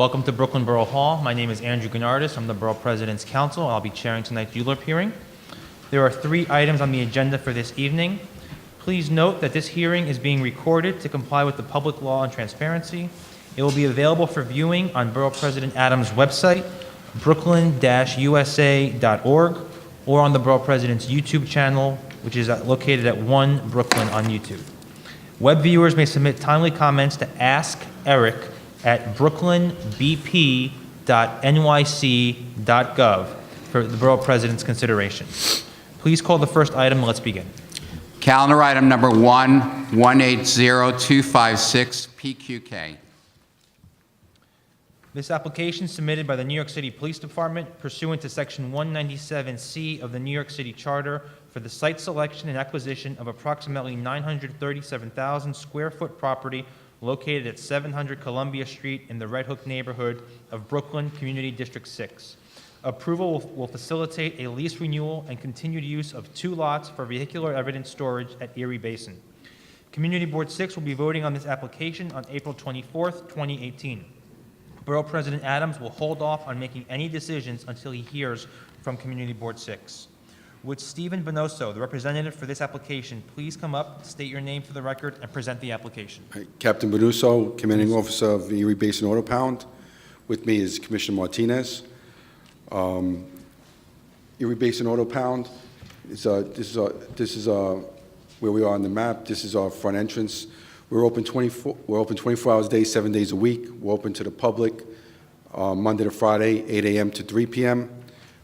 Welcome to Brooklyn Borough Hall. My name is Andrew Gennardis. I'm the Borough Presidents Council. I'll be chairing tonight's ULURP hearing. There are 3 items on the agenda for this evening. Please note that this hearing is being recorded to comply with the public law and transparency. It will be available for viewing on Borough President Adams' website, brooklyn-usa.org, or on the Borough President's YouTube channel, which is located at 1 Brooklyn on YouTube. Web viewers may submit timely comments to askeric@brooklynbp.nyc.gov for the Borough President's consideration. Please call the first item and let's begin. Calendar item number 1180256, PQK. This application submitted by the New York City Police Department pursuant to Section 197C of the New York City Charter for the site selection and acquisition of approximately 937,000 square foot property located at 700 Columbia Street in the Red Hook neighborhood of Brooklyn Community District 6. Approval will facilitate a lease renewal and continued use of 2 lots for vehicular evidence storage at Erie Basin. Community Board 6 will be voting on this application on April 24th, 2018. Borough President Adams will hold off on making any decisions until he hears from Community Board 6. Would Stephen Bonoso, the representative for this application, please come up, state your name for the record, and present the application? Hi, Captain Bonuso, Commanding Officer of Erie Basin Auto Pound. With me is Commissioner Martinez. Erie Basin Auto Pound. This is where we are on the map. This is our front entrance. We're open 24 hours a day, 7 days a week. We're open to the public Monday to Friday, 8 a.m. to 3 p.m.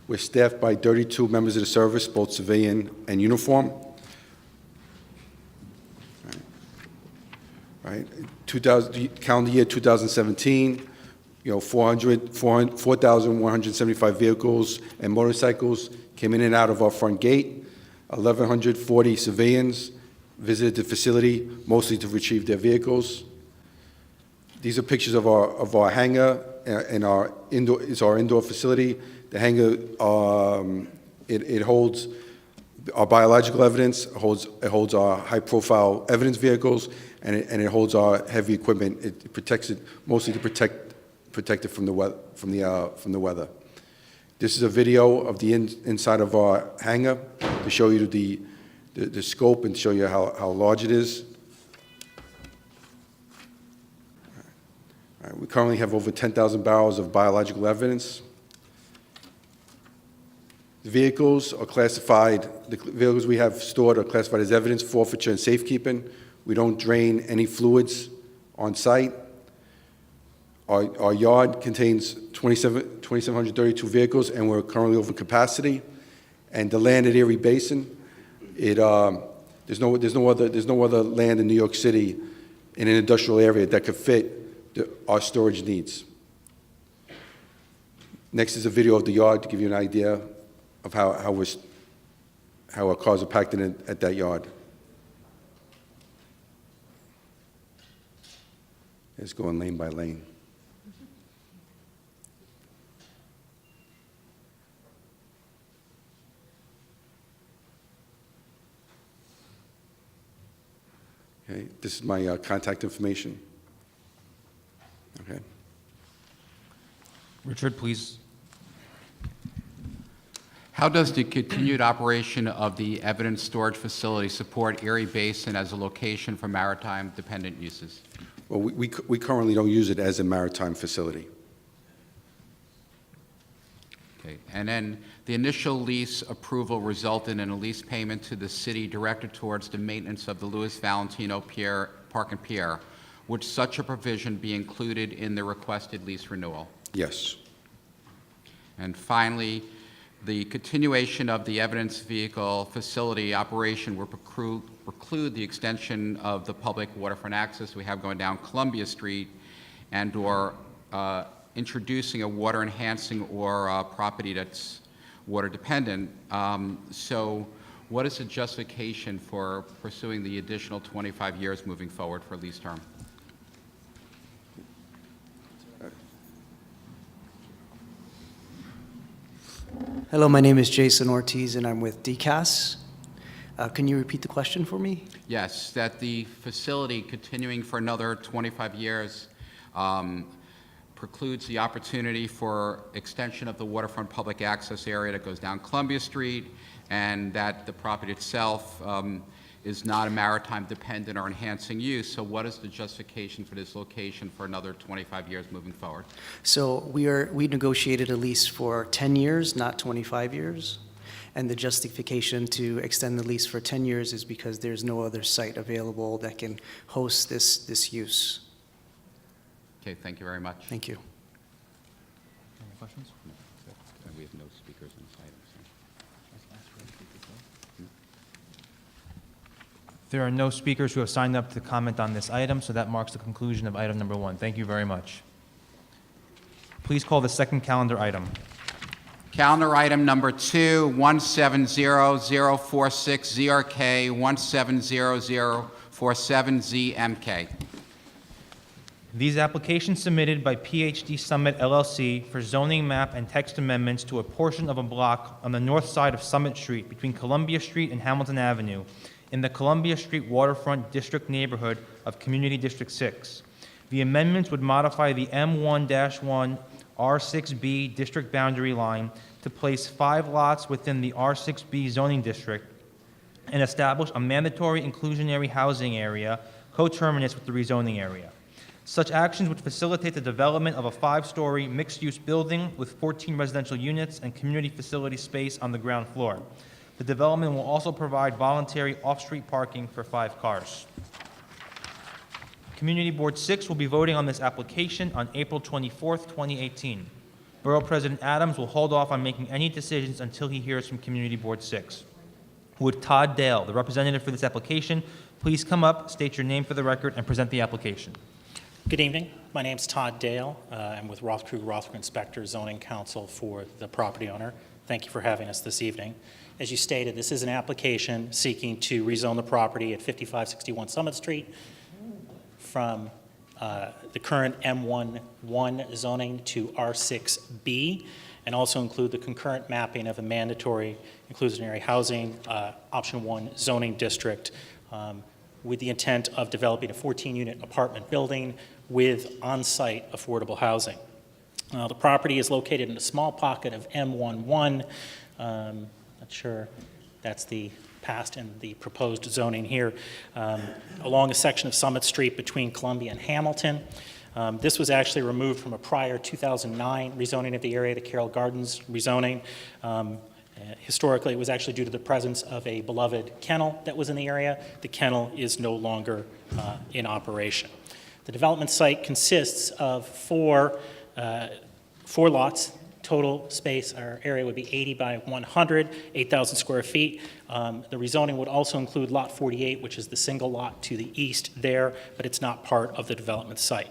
We're staffed by 32 members of the service, both civilian and uniform. Right. Calendar year 2017, 4,175 vehicles and motorcycles came in and out of our front gate. 1,140 civilians visited the facility, mostly to retrieve their vehicles. These are pictures of our hangar and our indoor facility. The hangar, it holds our biological evidence, it holds our high-profile evidence vehicles, and it holds our heavy equipment. It protects it mostly to protect it from the weather. This is a video of the inside of our hangar to show you the scope and show you how large it is. All right, we currently have over 10,000 barrels of biological evidence. The vehicles are classified, the vehicles we have stored are classified as evidence, forfeiture, and safekeeping. We don't drain any fluids on site. Our yard contains 2,732 vehicles, and we're currently over capacity. And the land at Erie Basin, there's no other land in New York City in an industrial area that could fit our storage needs. Next is a video of the yard to give you an idea of how our cars are packed in at that yard. It's going lane by lane. Okay, this is my contact information. Okay. Richard, please. How does the continued operation of the evidence storage facility support Erie Basin as a location for maritime dependent uses? Well, we currently don't use it as a maritime facility. Okay, and then the initial lease approval resulted in a lease payment to the city directed towards the maintenance of the Louis Valentino Park and Pier. Would such a provision be included in the requested lease renewal? Yes. And finally, the continuation of the evidence vehicle facility operation will preclude the extension of the public waterfront access we have going down Columbia Street and/or introducing a water enhancing or property that's water dependent. So what is the justification for pursuing the additional 25 years moving forward for lease term? Hello, my name is Jason Ortiz, and I'm with DCAS. Can you repeat the question for me? Yes, that the facility continuing for another 25 years precludes the opportunity for extension of the waterfront public access area that goes down Columbia Street, and that the property itself is not a maritime dependent or enhancing use. So what is the justification for this location for another 25 years moving forward? So we negotiated a lease for 10 years, not 25 years. And the justification to extend the lease for 10 years is because there's no other site available that can host this use. Okay, thank you very much. Thank you. Any questions? We have no speakers on this item. There are no speakers who have signed up to comment on this item, so that marks the conclusion of item number 1. Thank you very much. Please call the second calendar item. Calendar item number 2, 170046ZRK, 170047ZMK. These applications submitted by PhD Summit LLC for zoning map and text amendments to a portion of a block on the north side of Summit Street between Columbia Street and Hamilton Avenue in the Columbia Street Waterfront District neighborhood of Community District 6. The amendments would modify the M1-1 R6B district boundary line to place 5 lots within the R6B zoning district and establish a mandatory inclusionary housing area coterminous with the rezoning area. Such actions would facilitate the development of a 5-story mixed-use building with 14 residential units and community facility space on the ground floor. The development will also provide voluntary off-street parking for 5 cars. Community Board 6 will be voting on this application on April 24th, 2018. Borough President Adams will hold off on making any decisions until he hears from Community Board 6. Would Todd Dale, the representative for this application, please come up, state your name for the record, and present the application? Good evening. My name's Todd Dale. I'm with Roth Crew Inspector Zoning Counsel for the property owner. Thank you for having us this evening. As you stated, this is an application seeking to rezone the property at 5561 Summit Street from the current M1-1 zoning to R6B, and also include the concurrent mapping of a mandatory inclusionary housing option 1 zoning district with the intent of developing a 14-unit apartment building with on-site affordable housing. The property is located in a small pocket of M11. Not sure that's the past and the proposed zoning here, along a section of Summit Street between Columbia and Hamilton. This was actually removed from a prior 2009 rezoning of the area, the Carroll Gardens rezoning. Historically, it was actually due to the presence of a beloved kennel that was in the area. The kennel is no longer in operation. The development site consists of four lots. Total space or area would be 80 by 100, 8,000 square feet. The rezoning would also include Lot 48, which is the single lot to the east there, but it's not part of the development site.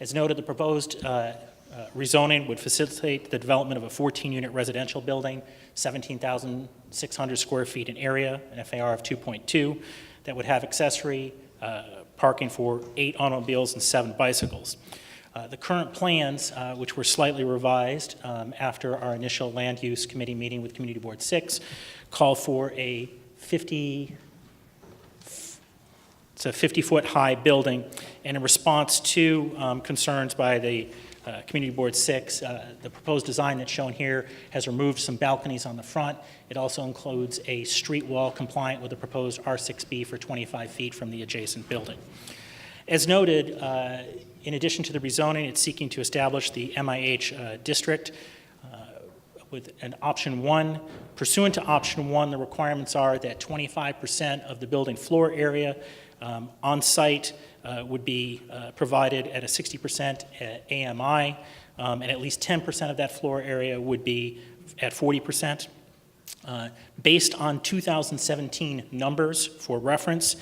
As noted, the proposed rezoning would facilitate the development of a 14-unit residential building, 17,600 square feet in area, an FAR of 2.2, that would have accessory parking for 8 automobiles and 7 bicycles. The current plans, which were slightly revised after our initial land use committee meeting with Community Board 6, call for a 50-foot high building. And in response to concerns by the Community Board 6, the proposed design that's shown here has removed some balconies on the front. It also includes a street wall compliant with the proposed R6B for 25 feet from the adjacent building. As noted, in addition to the rezoning, it's seeking to establish the MIH district with an option 1. Pursuant to option 1, the requirements are that 25% of the building floor area on site would be provided at a 60% AMI, and at least 10% of that floor area would be at 40%. Based on 2017 numbers for reference,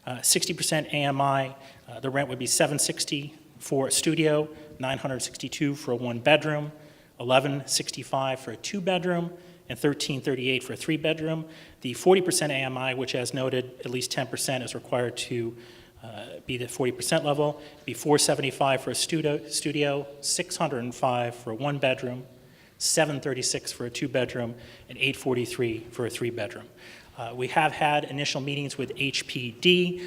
60% AMI, the rent would be $760 for a studio, $962 for a 1-bedroom, $1,165 for a 2-bedroom, and $1,338 for a 3-bedroom. The 40% AMI, which as noted, at least 10% is required to be the 40% level, be $475 for a studio, $605 for a 1-bedroom, $736 for a 2-bedroom, and $843 for a 3-bedroom. We have had initial meetings with HPD.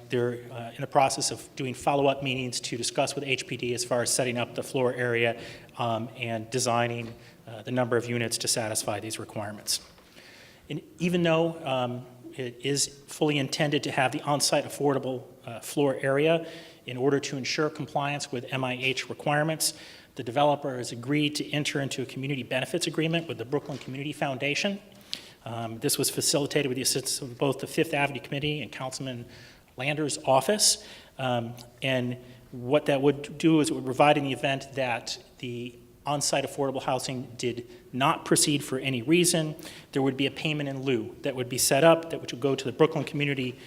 They're in the process of doing follow-up meetings to discuss with HPD as far as setting up the floor area and designing the number of units to satisfy these requirements. And even though it is fully intended to have the on-site affordable floor area in order to ensure compliance with MIH requirements, the developer has agreed to enter into a community benefits agreement with the Brooklyn Community Foundation. This was facilitated with the assistance of both the Fifth Avenue Committee and Councilman Lander's office. And what that would do is it would provide in the event that the on-site affordable housing did not proceed for any reason, there would be a payment in lieu that would be set up that would go to the Brooklyn Community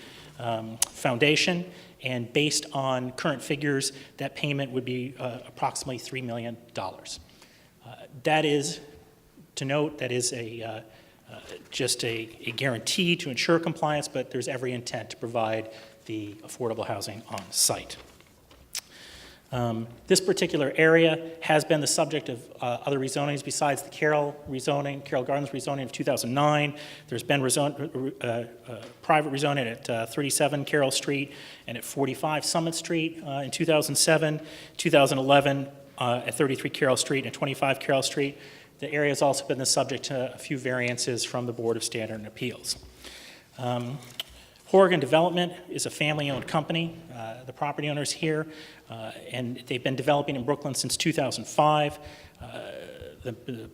Foundation. And based on current figures, that payment would be approximately $3 million. That is, to note, that is just a guarantee to ensure compliance, but there's every intent to provide the affordable housing on site. This particular area has been the subject of other rezonings besides the Carroll Gardens rezoning of 2009. There's been private rezoning at 37 Carroll Street and at 45 Summit Street in 2007, 2011 at 33 Carroll Street and 25 Carroll Street. The area has also been the subject to a few variances from the Board of Standard and Appeals. Horgan Development is a family-owned company. The property owners here, and they've been developing in Brooklyn since 2005. The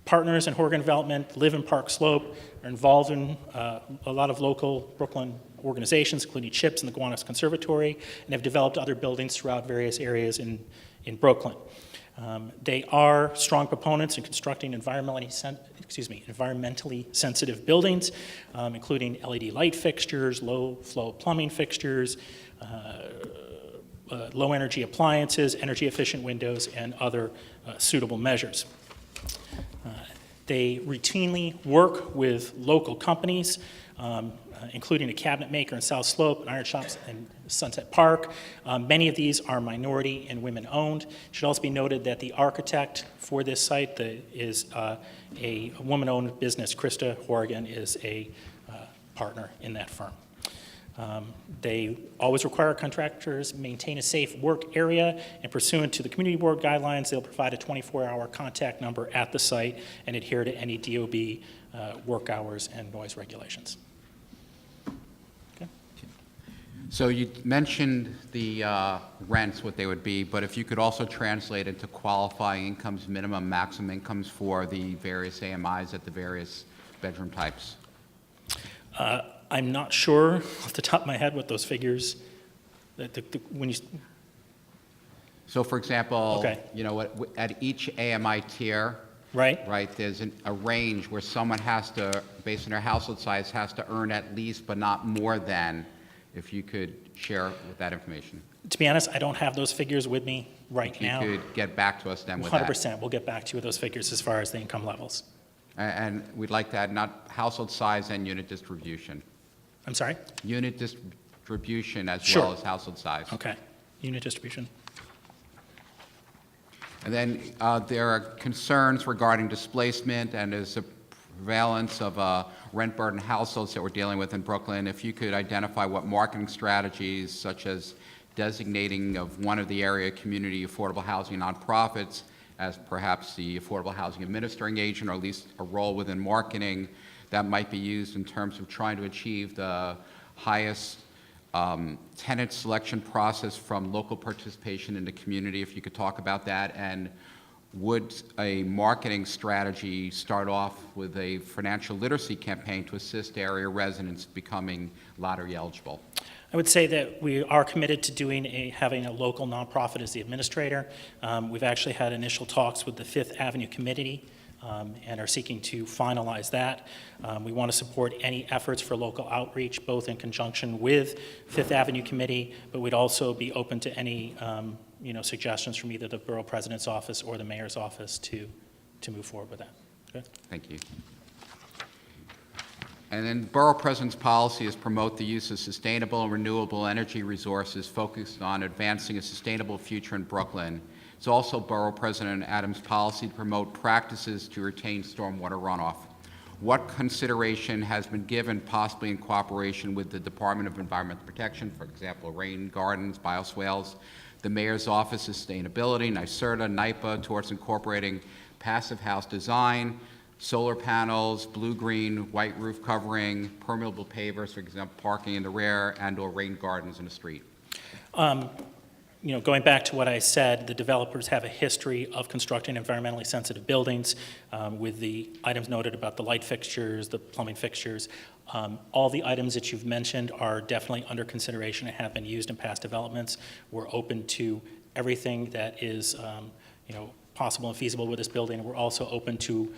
partners in Horgan Development live in Park Slope, are involved in a lot of local Brooklyn organizations, including CHIPS and the Gowanus Conservatory, and have developed other buildings throughout various areas in Brooklyn. They are strong proponents in constructing environmentally sensitive buildings, including LED light fixtures, low-flow plumbing fixtures, low-energy appliances, energy-efficient windows, and other suitable measures. They routinely work with local companies, including a cabinet maker in South Slope, and iron shops in Sunset Park. Many of these are minority and women-owned. It should also be noted that the architect for this site is a woman-owned business. Krista Horgan is a partner in that firm. They always require contractors maintain a safe work area, and pursuant to the community board guidelines, they'll provide a 24-hour contact number at the site and adhere to any DOB work hours and noise regulations. So you mentioned the rents, what they would be, but if you could also translate into qualifying incomes, minimum, maximum incomes for the various AMIs at the various bedroom types. I'm not sure off the top of my head what those figures, when you... So for example, Okay. you know, at each AMI tier, right, there's a range where someone has to, based on their household size, has to earn at least but not more than. If you could share with that information. To be honest, I don't have those figures with me right now. If you could get back to us then with that. 100%. We'll get back to you with those figures as far as the income levels. And we'd like to add not household size and unit distribution. I'm sorry? Unit distribution as Sure. well as household size. Okay. Unit distribution. And then there are concerns regarding displacement, and there's a prevalence of rent burden households that we're dealing with in Brooklyn. If you could identify what marketing strategies, such as designating of one of the area community affordable housing nonprofits as perhaps the affordable housing administering agent, or at least a role within marketing that might be used in terms of trying to achieve the highest tenant selection process from local participation in the community, if you could talk about that. And would a marketing strategy start off with a financial literacy campaign to assist area residents becoming lottery eligible? I would say that we are committed to having a local nonprofit as the administrator. We've actually had initial talks with the Fifth Avenue Committee and are seeking to finalize that. We want to support any efforts for local outreach, both in conjunction with Fifth Avenue Committee, but we'd also be open to any suggestions from either the Borough President's office or the Mayor's office to move forward with that. Okay? Thank you. And then Borough President's policy is promote the use of sustainable and renewable energy resources focused on advancing a sustainable future in Brooklyn. It's also Borough President Adams' policy to promote practices to retain stormwater runoff. what consideration has been given, possibly in cooperation with the Department of Environmental Protection, for example, rain gardens, bioswales, the Mayor's Office of Sustainability, NYSERDA, NYPA, towards incorporating passive house design, solar panels, blue-green, white roof covering, permeable pavers, for example, parking in the rear, and/or rain gardens in the street? Going back to what I said, the developers have a history of constructing environmentally sensitive buildings with the items noted about the light fixtures, the plumbing fixtures. All the items that you've mentioned are definitely under consideration and have been used in past developments. We're open to everything that is, possible and feasible with this building. We're also open to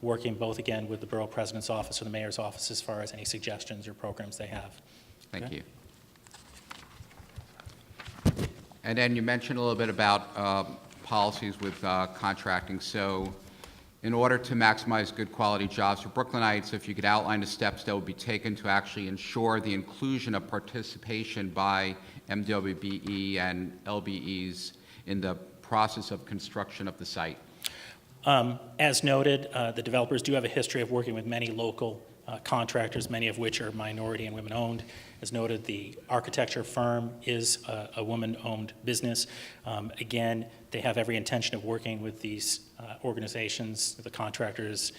working both, again, with the Borough President's office or the Mayor's office as far as any suggestions or programs they have. Thank Okay. you. And then you mentioned a little bit about policies with contracting. So in order to maximize good quality jobs for Brooklynites, if you could outline the steps that would be taken to actually ensure the inclusion of participation by MWBE and LBEs in the process of construction of the site. As noted, the developers do have a history of working with many local contractors, many of which are minority and women-owned. As noted, the architecture firm is a woman-owned business. Again, they have every intention of working with these organizations, the contractors,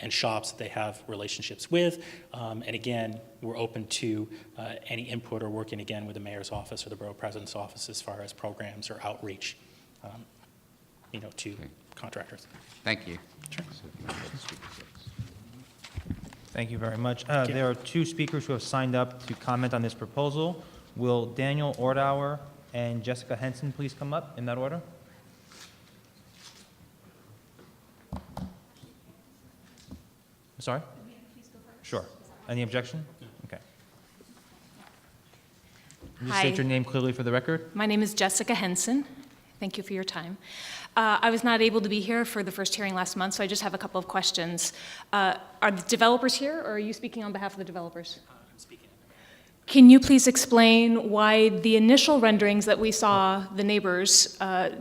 and shops that they have relationships with. And again, we're open to any input or working again with the Mayor's office or the Borough President's office as far as programs or outreach, to contractors. Thank you. Sure. Thank you very much. There are two speakers who have signed up to comment on this proposal. Will Daniel Ordauer and Jessica Henson please come up in that order? Sorry? Sure. Any objection? Okay. Can you Hi. state your name clearly for the record? My name is Jessica Henson. Thank you for your time. I was not able to be here for the first hearing last month, so I just have a couple of questions. Are the developers here, or are you speaking on behalf of the developers? I'm speaking. Can you please explain why the initial renderings that we saw, the neighbors,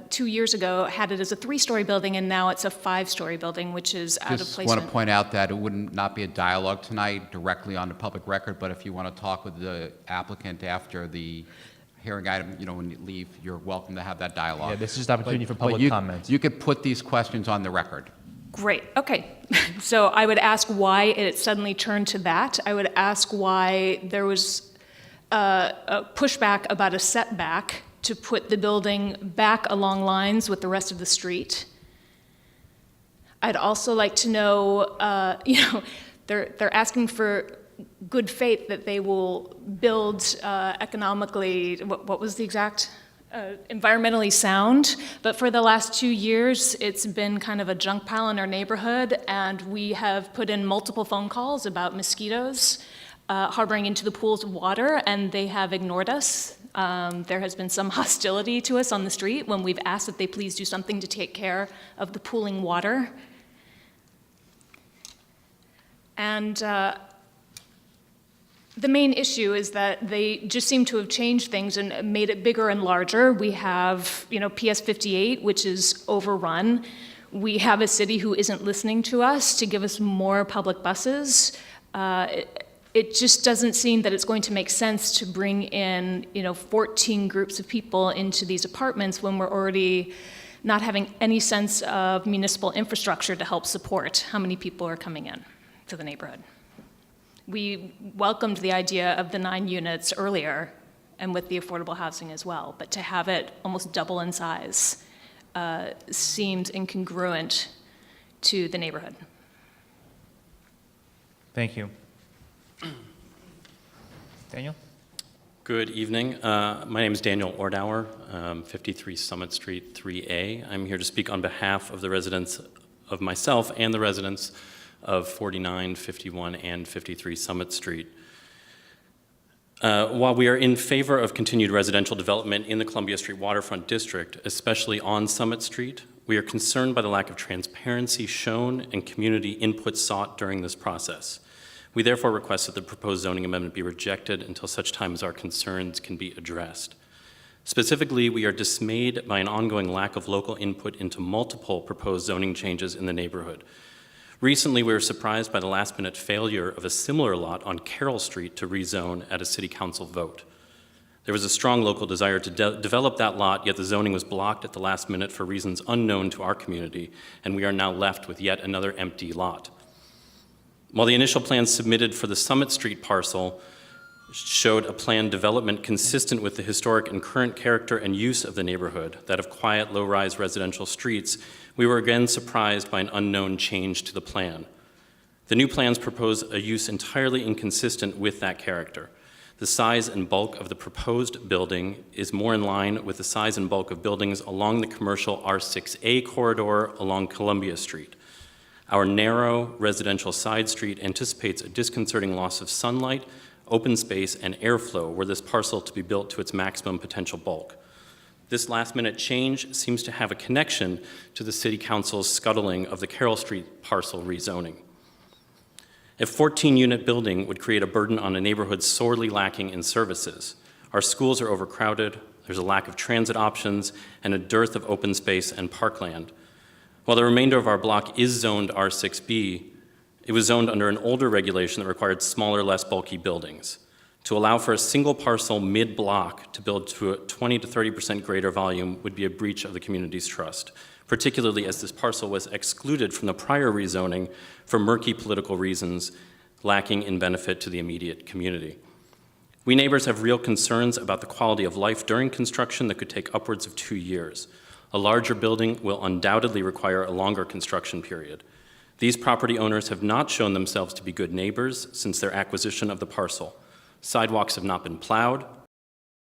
2 years ago, had it as a 3-story building, and now it's a 5-story building, which is out of Just placement? want to point out that it would not be a dialogue tonight directly on the public record, but if you want to talk with the applicant after the hearing item, when you leave, you're welcome to have that dialogue. Yeah, this is an opportunity for public you, comments. You could put these questions on the record. Great, okay. So I would ask why it suddenly turned to that. I would ask why there was a pushback about a setback to put the building back along lines with the rest of the street. I'd also like to know, they're asking for good faith that they will build economically, what was the exact, environmentally sound, but for the last 2 years, it's been kind of a junk pile in our neighborhood, and we have put in multiple phone calls about mosquitoes harboring into the pools of water, and they have ignored us. There has been some hostility to us on the street when we've asked that they please do something to take care of the pooling water. And the main issue is that they just seem to have changed things and made it bigger and larger. We have, PS 58, which is overrun. We have a city who isn't listening to us to give us more public buses. It just doesn't seem that it's going to make sense to bring in, 14 groups of people into these apartments when we're already not having any sense of municipal infrastructure to help support how many people are coming in to the neighborhood. We welcomed the idea of the 9 units earlier and with the affordable housing as well, but to have it almost double in size seems incongruent to the neighborhood. Thank you. Daniel? Good evening. My name is Daniel Ordauer, 53 Summit Street, 3A. I'm here to speak on behalf of the residents of myself and the residents of 49, 51, and 53 Summit Street. While we are in favor of continued residential development in the Columbia Street Waterfront District, especially on Summit Street, we are concerned by the lack of transparency shown and community input sought during this process. We therefore request that the proposed zoning amendment be rejected until such time as our concerns can be addressed. Specifically, we are dismayed by an ongoing lack of local input into multiple proposed zoning changes in the neighborhood. Recently, we were surprised by the last-minute failure of a similar lot on Carroll Street to rezone at a city council vote. There was a strong local desire to develop that lot, yet the zoning was blocked at the last minute for reasons unknown to our community, and we are now left with yet another empty lot. While the initial plans submitted for the Summit Street parcel showed a planned development consistent with the historic and current character and use of the neighborhood, that of quiet, low-rise residential streets, we were again surprised by an unknown change to the plan. The new plans propose a use entirely inconsistent with that character. The size and bulk of the proposed building is more in line with the size and bulk of buildings along the commercial R6A corridor along Columbia Street. Our narrow residential side street anticipates a disconcerting loss of sunlight, open space, and airflow were this parcel to be built to its maximum potential bulk. This last-minute change seems to have a connection to the City Council's scuttling of the Carroll Street parcel rezoning. A 14-unit building would create a burden on a neighborhood sorely lacking in services. Our schools are overcrowded, there's a lack of transit options, and a dearth of open space and parkland. While the remainder of our block is zoned R6B, it was zoned under an older regulation that required smaller, less bulky buildings. To allow for a single parcel mid-block to build to a 20 to 30% greater volume would be a breach of the community's trust, particularly as this parcel was excluded from the prior rezoning for murky political reasons, lacking in benefit to the immediate community. We neighbors have real concerns about the quality of life during construction that could take upwards of 2 years. A larger building will undoubtedly require a longer construction period. These property owners have not shown themselves to be good neighbors since their acquisition of the parcel. Sidewalks have not been plowed.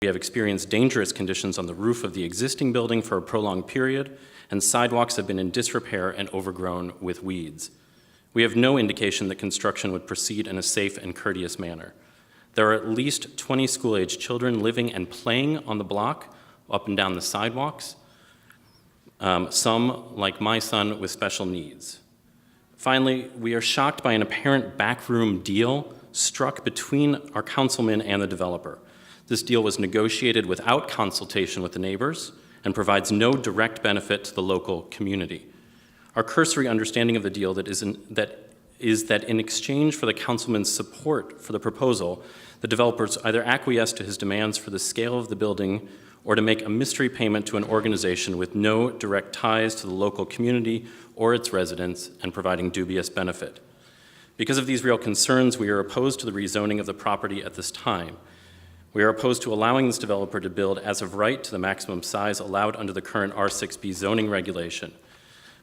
We have experienced dangerous conditions on the roof of the existing building for a prolonged period, and sidewalks have been in disrepair and overgrown with weeds. We have no indication that construction would proceed in a safe and courteous manner. There are at least 20 school-age children living and playing on the block, up and down the sidewalks, some, like my son, with special needs. Finally, we are shocked by an apparent backroom deal struck between our councilman and the developer. This deal was negotiated without consultation with the neighbors and provides no direct benefit to the local community. Our cursory understanding of the deal is that in exchange for the councilman's support for the proposal, the developers either acquiesce to his demands for the scale of the building or to make a mystery payment to an organization with no direct ties to the local community or its residents and providing dubious benefit. Because of these real concerns, we are opposed to the rezoning of the property at this time. We are opposed to allowing this developer to build as of right to the maximum size allowed under the current R6B zoning regulation.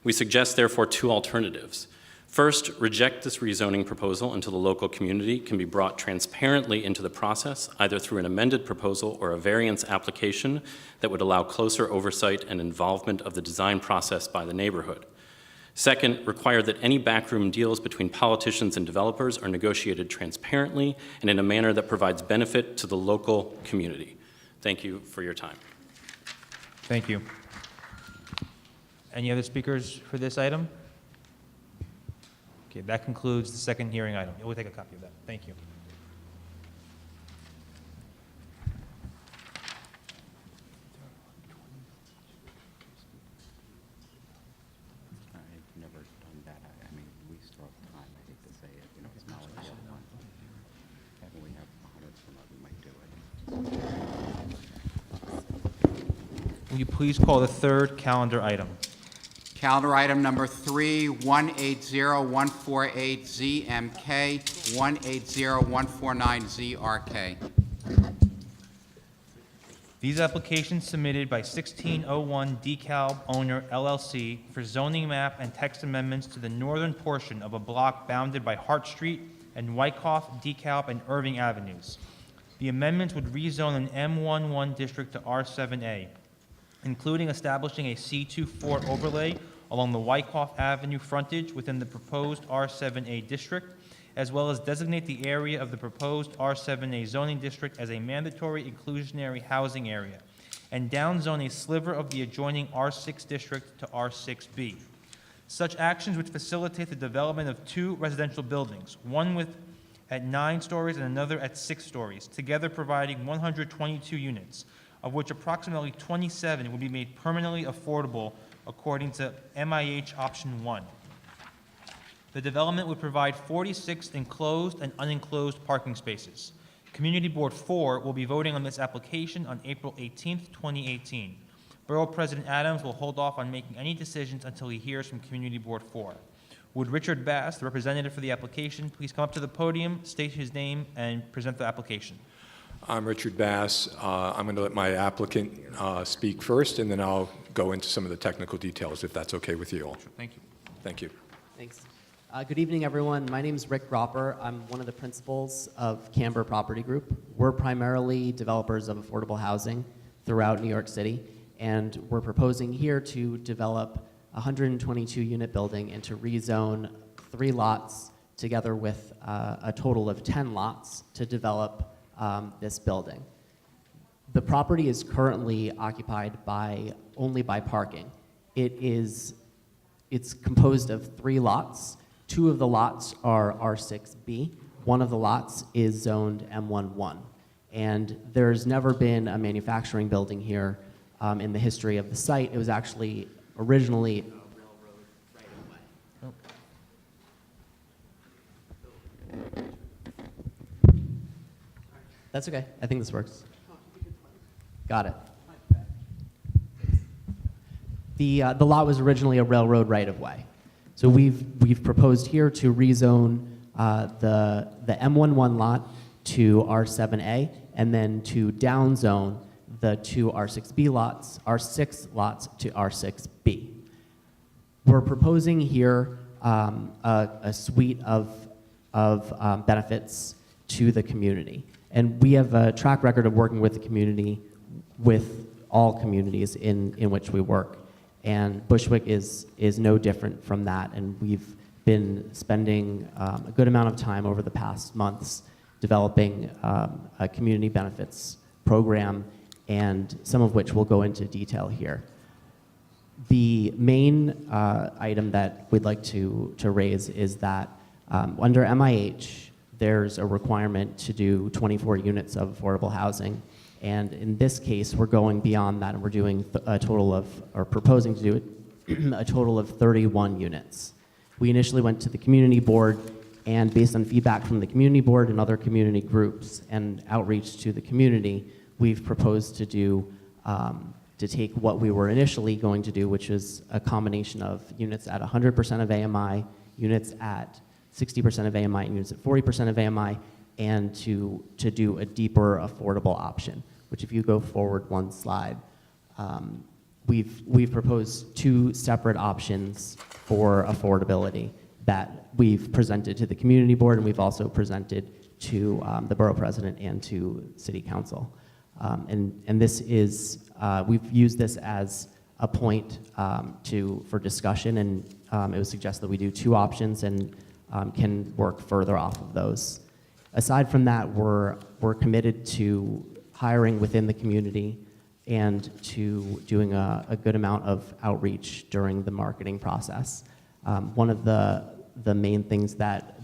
We suggest, therefore, 2 alternatives. First, reject this rezoning proposal until the local community can be brought transparently into the process, either through an amended proposal or a variance application that would allow closer oversight and involvement of the design process by the neighborhood. Second, require that any backroom deals between politicians and developers are negotiated transparently and in a manner that provides benefit to the local community. Thank you for your time. Thank you. Any other speakers for this item? Okay, that concludes the second hearing item. We'll take a copy of that. Thank you. I've never done that. I mean, we still have time. I hate to say it. You know, it's not like the other one. When we have 100 from it, we might do it. Will you please call the third calendar item? Calendar item number 3, 180148ZMK, 180149ZRK. These applications submitted by 1601 DeKalb Owner LLC for zoning map and text amendments to the northern portion of a block bounded by Hart Street and Wyckoff, DeKalb, and Irving Avenues. The amendments would rezone an M11 district to R7A, including establishing a C24 overlay along the Wyckoff Avenue frontage within the proposed R7A district, as well as designate the area of the proposed R7A zoning district as a mandatory inclusionary housing area, and downzone a sliver of the adjoining R6 district to R6B. Such actions would facilitate the development of 2 residential buildings, one at 9 stories and another at 6 stories, together providing 122 units, of which approximately 27 would be made permanently affordable according to MIH Option 1. The development would provide 46 enclosed and unenclosed parking spaces. Community Board 4 will be voting on this application on April 18th, 2018. Borough President Adams will hold off on making any decisions until he hears from Community Board 4. Would Richard Bass, the representative for the application, please come up to the podium, state his name, and present the application? I'm Richard Bass. I'm going to let my applicant speak first, and then I'll go into some of the technical details, if that's okay with you all. Thank you. Thank you. Thanks. Good evening, everyone. My name is Rick Gropper. I'm one of the principals of Camber Property Group. We're primarily developers of affordable housing throughout New York City, and we're proposing here to develop a 122-unit building and to rezone 3 lots together with a total of 10 lots to develop this building. The property is currently occupied only by parking. It's composed of 3 lots. 2 of the lots are R6B. 1 of the lots is zoned M11. And there's never been a manufacturing building here in the history of the site. It was actually originally a railroad right-of-way. That's okay. I think this works. Got it. The lot was originally a railroad right-of-way. So we've proposed here to rezone the M11 lot to R7A and then to downzone the 2 R6B lots, R6 lots to R6B. We're proposing here a suite of benefits to the community. And we have a track record of working with the community, with all communities in which we work. And Bushwick is no different from that. And we've been spending a good amount of time over the past months developing a community benefits program, and some of which we'll go into detail here. The main item that we'd like to raise is that under MIH, there's a requirement to do 24 units of affordable housing. And in this case, we're going beyond that, and we're doing a total of, or proposing to do a total of 31 units. We initially went to the community board, and based on feedback from the community board and other community groups and outreach to the community, we've proposed to do, to take what we were initially going to do, which is a combination of units at 100% of AMI, units at 60% of AMI, and units at 40% of AMI, and to do a deeper affordable option, which if you go forward 1 slide, we've proposed 2 separate options for affordability that we've presented to the community board, and we've also presented to the borough president and to city council. And this is, we've used this as a point for discussion, and it was suggested that we do 2 options and can work further off of those. Aside from that, we're committed to hiring within the community and to doing a good amount of outreach during the marketing process. One of the main things that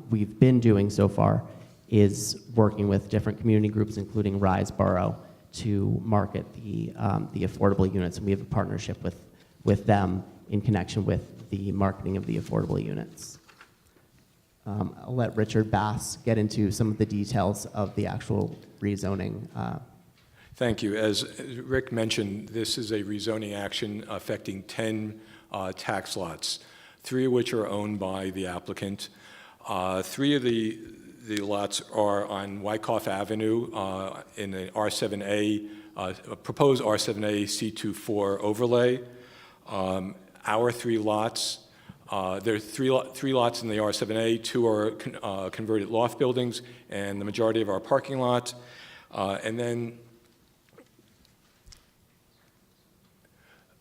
we've been doing so far is working with different community groups, including Rise Borough, to market the affordable units, and we have a partnership with them in connection with the marketing of the affordable units. I'll let Richard Bass get into some of the details of the actual rezoning. Thank you. As Rick mentioned, this is a rezoning action affecting 10 tax lots, 3 of which are owned by the applicant. 3 of the lots are on Wyckoff Avenue in the R7A, proposed R7A C24 overlay. Our 3 lots, there are 3 lots in the R7A, 2 are converted loft buildings, and the majority of our parking lot. And then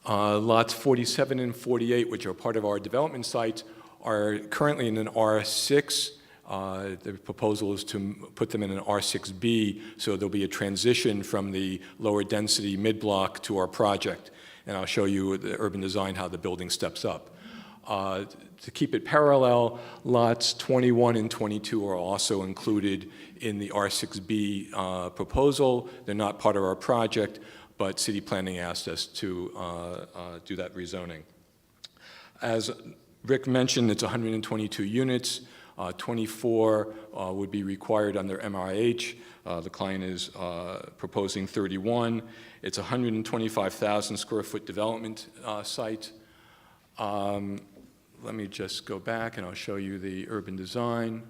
lots 47 and 48, which are part of our development sites, are currently in an R6. The proposal is to put them in an R6B, so there'll be a transition from the lower density mid-block to our project. And I'll show you the urban design, how the building steps up. To keep it parallel, lots 21 and 22 are also included in the R6B proposal. They're not part of our project, but city planning asked us to do that rezoning. As Rick mentioned it's 122 units. 24 would be required under MRH. The client is proposing 31. It's a 125,000 square foot development site. Let me just go back and I'll show you the urban design.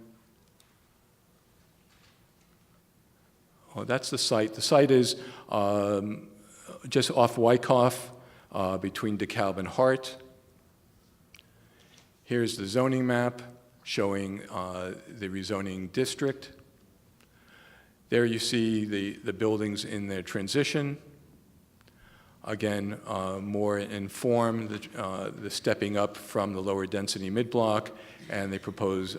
Oh, that's the site. The site is just off Wyckoff, between DeKalb and Hart. Here's the zoning map showing the rezoning district. There you see the buildings in their transition. Again, more in form, the stepping up from the lower density mid-block, and they propose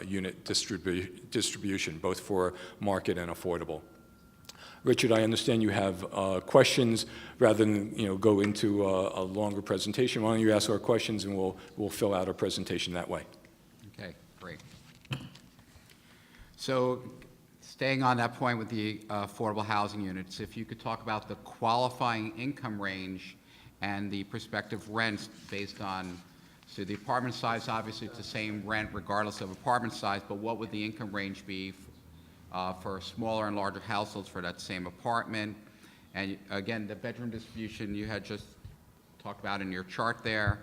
unit distribution, both for market and affordable. Richard, I understand you have questions. Rather than go into a longer presentation, why don't you ask our questions and we'll fill out our presentation that way. Okay, great. So staying on that point with the affordable housing units, if you could talk about the qualifying income range and the prospective rents based on, so the apartment size, obviously it's the same rent regardless of apartment size, but what would the income range be for smaller and larger households for that same apartment? And again, the bedroom distribution you had just talked about in your chart there.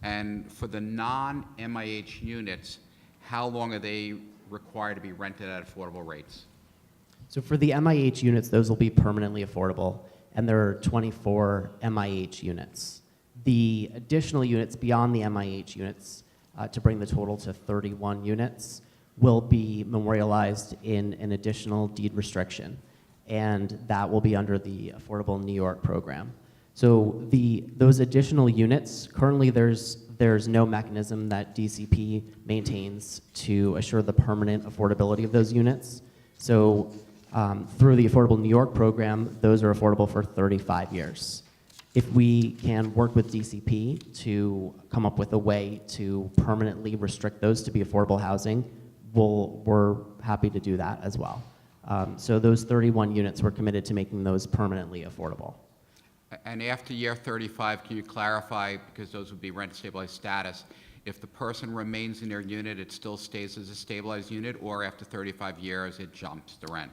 And for the non-MIH units, how long are they required to be rented at affordable rates? So for the MIH units, those will be permanently affordable, and there are 24 MIH units. The additional units beyond the MIH units, to bring the total to 31 units, will be memorialized in an additional deed restriction, and that will be under the Affordable New York program. So those additional units, currently there's no mechanism that DCP maintains to assure the permanent affordability of those units. So through the Affordable New York program, those are affordable for 35 years. If we can work with DCP to come up with a way to permanently restrict those to be affordable housing, we're happy to do that as well. So those 31 units, we're committed to making those permanently affordable. And after year 35, can you clarify, because those would be rent stabilized status, if the person remains in their unit, it still stays as a stabilized unit, or after 35 years, it jumps the rent?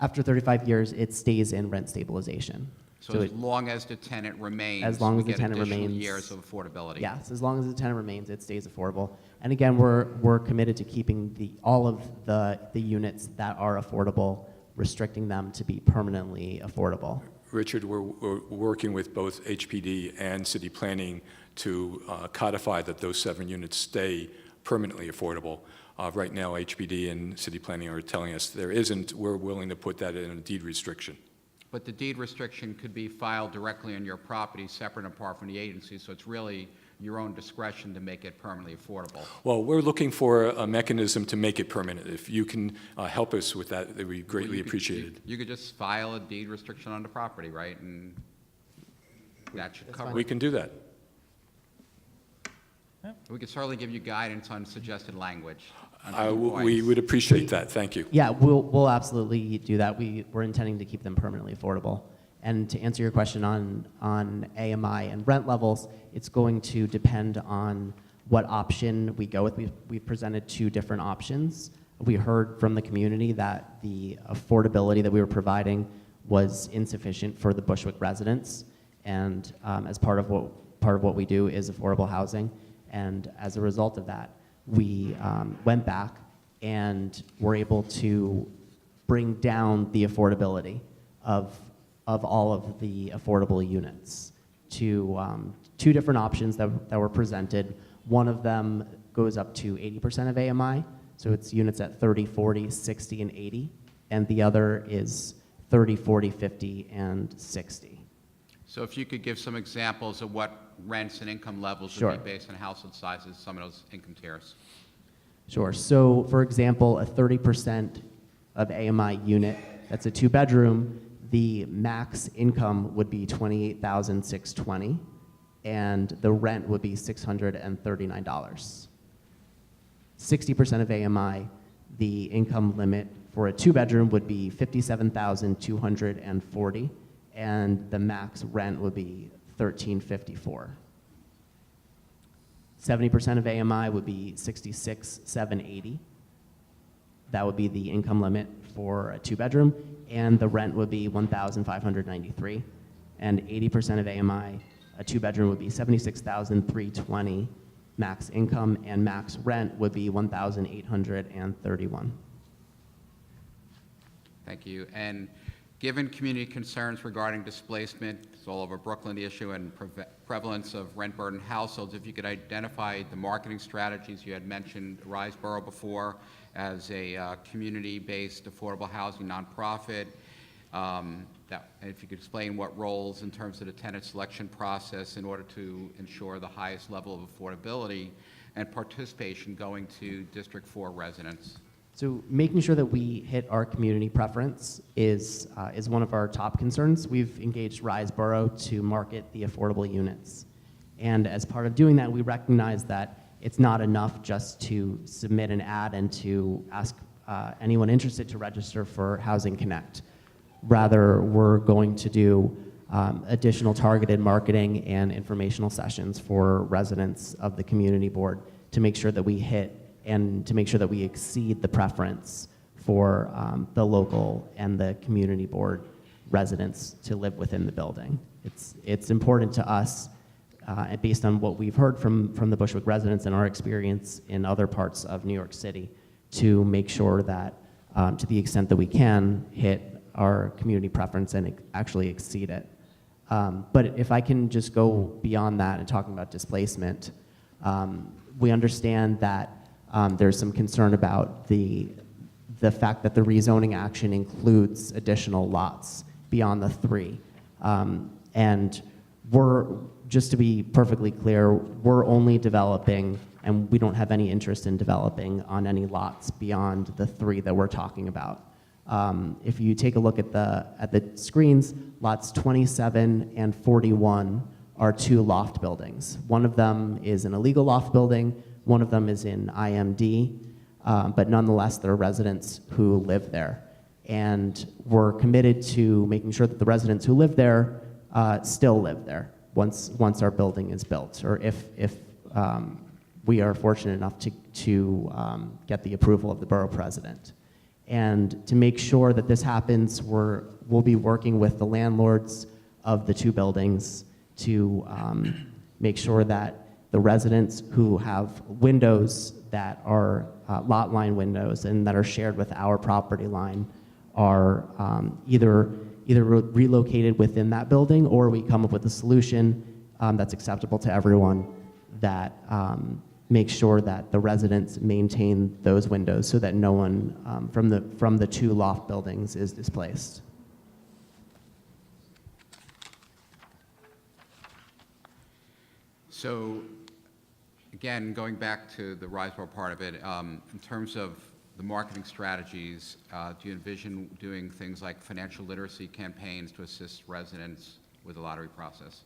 After 35 years, it stays in rent stabilization. So as long as the tenant remains, as long as we the get tenant additional remains, years of affordability. Yes, as long as the tenant remains, it stays affordable. And again, we're committed to keeping all of the units that are affordable, restricting them to be permanently affordable. Richard, we're working with both HPD and city planning to codify that those 7 units stay permanently affordable. Right now, HPD and city planning are telling us there isn't. We're willing to put that in a deed restriction. But the deed restriction could be filed directly on your property, separate and apart from the agency, so it's really your own discretion to make it permanently affordable. Well, we're looking for a mechanism to make it permanent. If you can help us with that, that would be greatly appreciated. You could just file a deed restriction on the property, right? And that should cover We it. can do that. We could certainly give you guidance on suggested language. We would appreciate that. Thank you. Yeah, we'll absolutely do that. We're intending to keep them permanently affordable. And to answer your question on AMI and rent levels, it's going to depend on what option we go with. We've presented 2 different options. We heard from the community that the affordability that we were providing was insufficient for the Bushwick residents, and as part of what we do is affordable housing. And as a result of that, we went back and were able to bring down the affordability of all of the affordable units to 2 different options that were presented. One of them goes up to 80% of AMI, so it's units at 30, 40, 60, and 80, and the other is 30, 40, 50, and 60. So if you could give some examples of what rents and income levels Sure. would be based on household sizes, some of those income tiers. Sure. So, for example, a 30% of AMI unit, that's a 2-bedroom, the max income would be $57,240, and the max rent would be $1,354. 70% of AMI would be 66,780. That would be the income limit for a two-bedroom, and the rent would be 1,593. And 80% of AMI, a two-bedroom would be 76,320 max income, and max rent would be 1,831. Thank you. And given community concerns regarding displacement, it's all over Brooklyn, the issue, and prevalence of rent-burdened households, if you could identify the marketing strategies. You had mentioned Rise Borough before as a community-based affordable housing nonprofit. If you could explain what roles in terms of the tenant selection process in order to ensure the highest level of affordability and participation going to District 4 residents. So making sure that we hit our community preference is one of our top concerns. We've engaged Rise Borough to market the affordable units. And as part of doing that, we recognize that it's not enough just to submit an ad and to ask anyone interested to register for Housing Connect. Rather, we're going to do additional targeted marketing and informational sessions for residents of the community board to make sure that we hit and to make sure that we exceed the preference for the local and the community board residents to live within the building. It's important to us, based on what we've heard from the Bushwick residents and our experience in other parts of New York City, to make sure that to the extent that we can hit our community preference and actually exceed it. But if I can just go beyond that and talking about displacement, we understand that there's some concern about the fact that the rezoning action includes additional lots beyond the 3. And just to be perfectly clear, we're only developing, and we don't have any interest in developing on any lots beyond the 3 that we're talking about. If you take a look at the screens, lots 27 and 41 are 2 loft buildings. One of them is an illegal loft building, one of them is in IMD, but nonetheless, there are residents who live there. And we're committed to making sure that the residents who live there still live there once our building is built, or if we are fortunate enough to get the approval of the Borough President. And to make sure that this happens, we'll be working with the landlords of the 2 buildings to make sure that the residents who have windows that are lot line windows and that are shared with our property line are either relocated within that building, or we come up with a solution that's acceptable to everyone that make sure that the residents maintain those windows so that no one from the 2 loft buildings is displaced. So, again, going back to the Riseboro part of it, in terms of the marketing strategies, do you envision doing things like financial literacy campaigns to assist residents with the lottery process?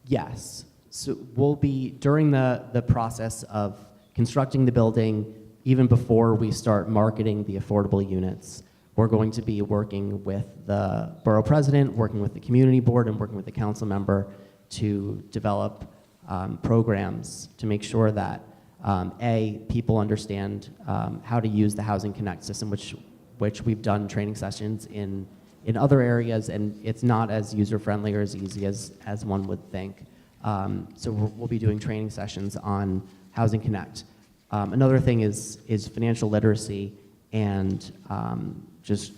Yes. So we'll be, during the process of constructing the building, even before we start marketing the affordable units, we're going to be working with the Borough President, working with the Community Board, and working with the council member to develop programs to make sure that, people understand how to use the Housing Connect system, which we've done training sessions in other areas, and it's not as user-friendly or as easy as one would think. So we'll be doing training sessions on Housing Connect. Another thing is financial literacy and just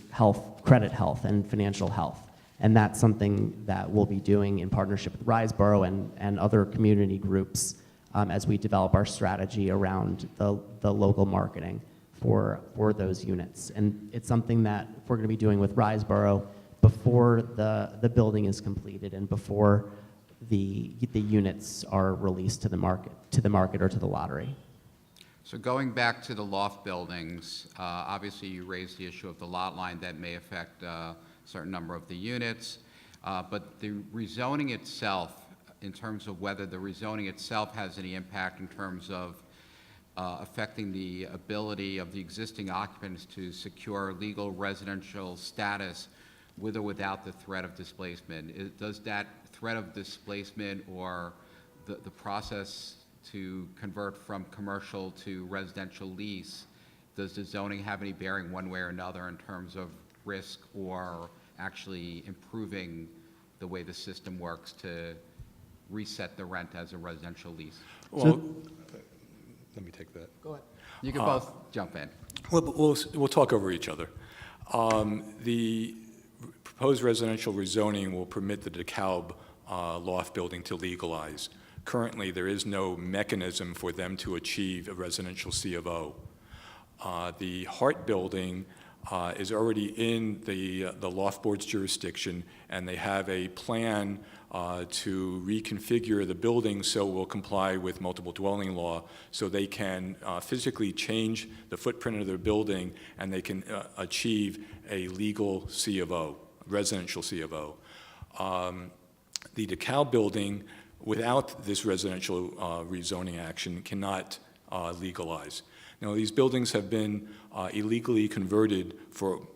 credit health and financial health. And that's something that we'll be doing in partnership with Rise Borough and other community groups as we develop our strategy around the local marketing for those units. And it's something that we're going to be doing with Rise Borough before the building is completed and before the units are released to the market or to the lottery. So going back to the loft buildings, obviously you raised the issue of the lot line that may affect a certain number of the units, but the rezoning itself, in terms of whether the rezoning itself has any impact in terms of affecting the ability of the existing occupants to secure legal residential status with or without the threat of displacement. Does that threat of displacement or the process to convert from commercial to residential lease, does the zoning have any bearing one way or another in terms of risk or actually improving the way the system works to reset the rent as a residential lease? Well, let me take that. Go ahead. You can both jump in. We'll talk over each other. The proposed residential rezoning will permit the DeKalb loft building to legalize. Currently, there is no mechanism for them to achieve a residential C of O. The Hart building is already in the loft board's jurisdiction, and they have a plan to reconfigure the building so it will comply with multiple dwelling law, so they can physically change the footprint of their building, and they can achieve a legal C of O, residential C of O. The DeKalb building, without this residential rezoning action, cannot legalize. Now, these buildings have been illegally converted for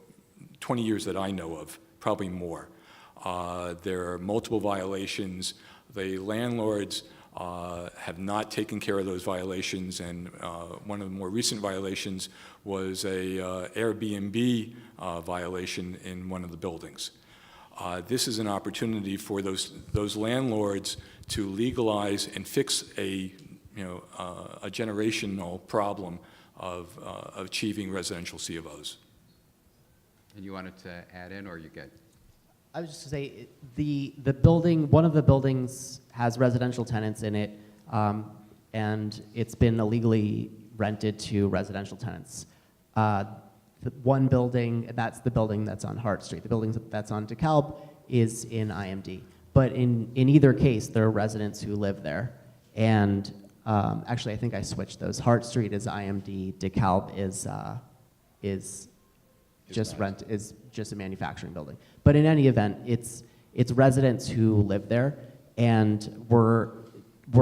20 years that I know of, probably more. There are multiple violations. The landlords have not taken care of those violations, and one of the more recent violations was a Airbnb violation in one of the buildings. This is an opportunity for those landlords to legalize and fix a generational problem of achieving residential C of Os. And you wanted to add in, or you good? I was just to say, the building, one of the buildings has residential tenants in it, and it's been illegally rented to residential tenants. The one building, that's the building that's on Hart Street. The building that's on DeKalb is in IMD. But in either case, there are residents who live there. And actually, I think I switched those. Hart Street is IMD, DeKalb is just a manufacturing building. But in any event, it's residents who live there, and we're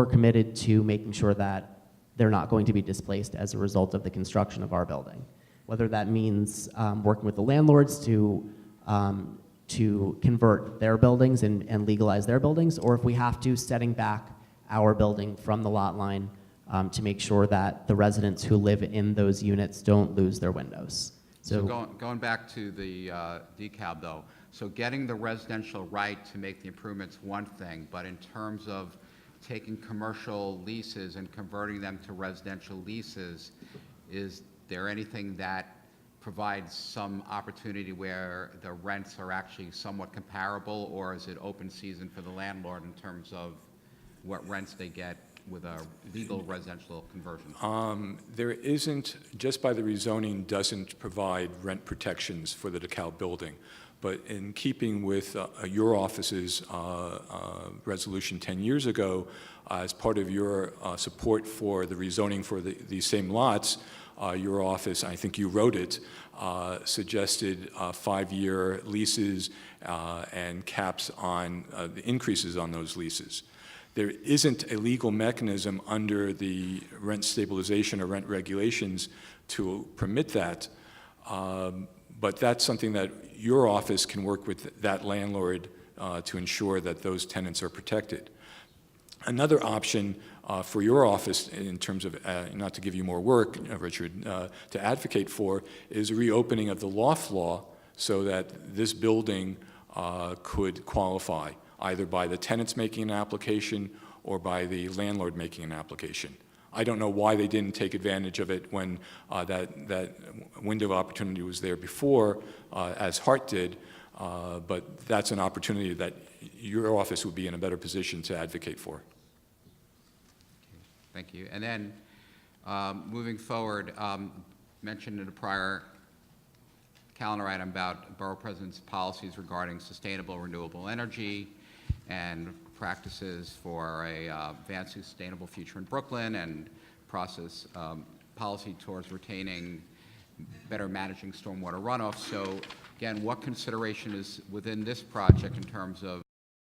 committed to making sure that they're not going to be displaced as a result of the construction of our building. Whether that means working with the landlords to convert their buildings and legalize their buildings, or if we have to, setting back our building from the lot line to make sure that the residents who live in those units don't lose their windows. So going back to the DeKalb, though, so getting the residential right to make the improvements one thing, but in terms of taking commercial leases and converting them to residential leases, is there anything that provides some opportunity where the rents are actually somewhat comparable, or is it open season for the landlord in terms of what rents they get with a legal residential conversion? There isn't, just by the rezoning doesn't provide rent protections for the DeKalb building. But in keeping with your office's resolution 10 years ago, as part of your support for the rezoning for these same lots, your office, I think you wrote it, suggested 5-year leases and caps on the increases on those leases. There isn't a legal mechanism under the rent stabilization or rent regulations to permit that, but that's something that your office can work with that landlord to ensure that those tenants are protected. Another option for your office, in terms of, not to give you more work, Richard, to advocate for, is a reopening of the loft law so that this building could qualify, either by the tenants making an application or by the landlord making an application. I don't know why they didn't take advantage of it when that window of opportunity was there before, as Hart did, but that's an opportunity that your office would be in a better position to advocate for. Thank you. And then moving forward, mentioned in a prior calendar item about Borough Presidents' policies regarding sustainable renewable energy and practices for a advanced sustainable future in Brooklyn, and process policy towards retaining better managing stormwater runoff. So again, what consideration is within this project in terms of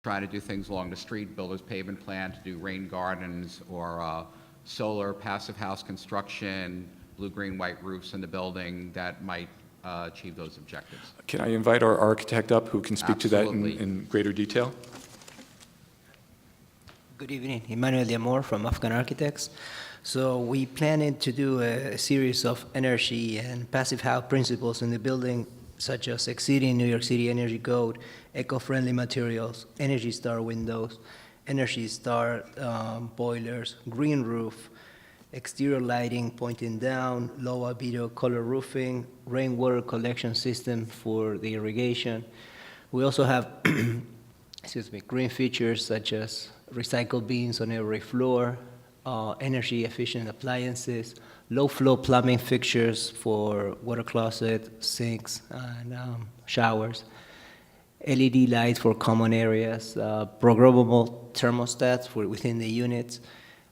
trying to do things along the street, builders pavement plan to do rain gardens, or solar passive house construction, blue, green, white roofs in the building that might achieve those objectives? Can I invite our architect up who can speak Absolutely. to that in greater detail? Good evening, Emmanuel Diamor from Afghan Architects. So we planning to do a series of energy and passive house principles in the building, such as exceeding New York City Energy Code, eco-friendly materials, Energy Star windows, Energy Star boilers, green roof, exterior lighting pointing down, low albedo color roofing, rainwater collection system for the irrigation. We also have green features such as recycled bins on every floor, energy efficient appliances, low flow plumbing fixtures for water closet, sinks, and showers, LED lights for common areas, programmable thermostats for within the units,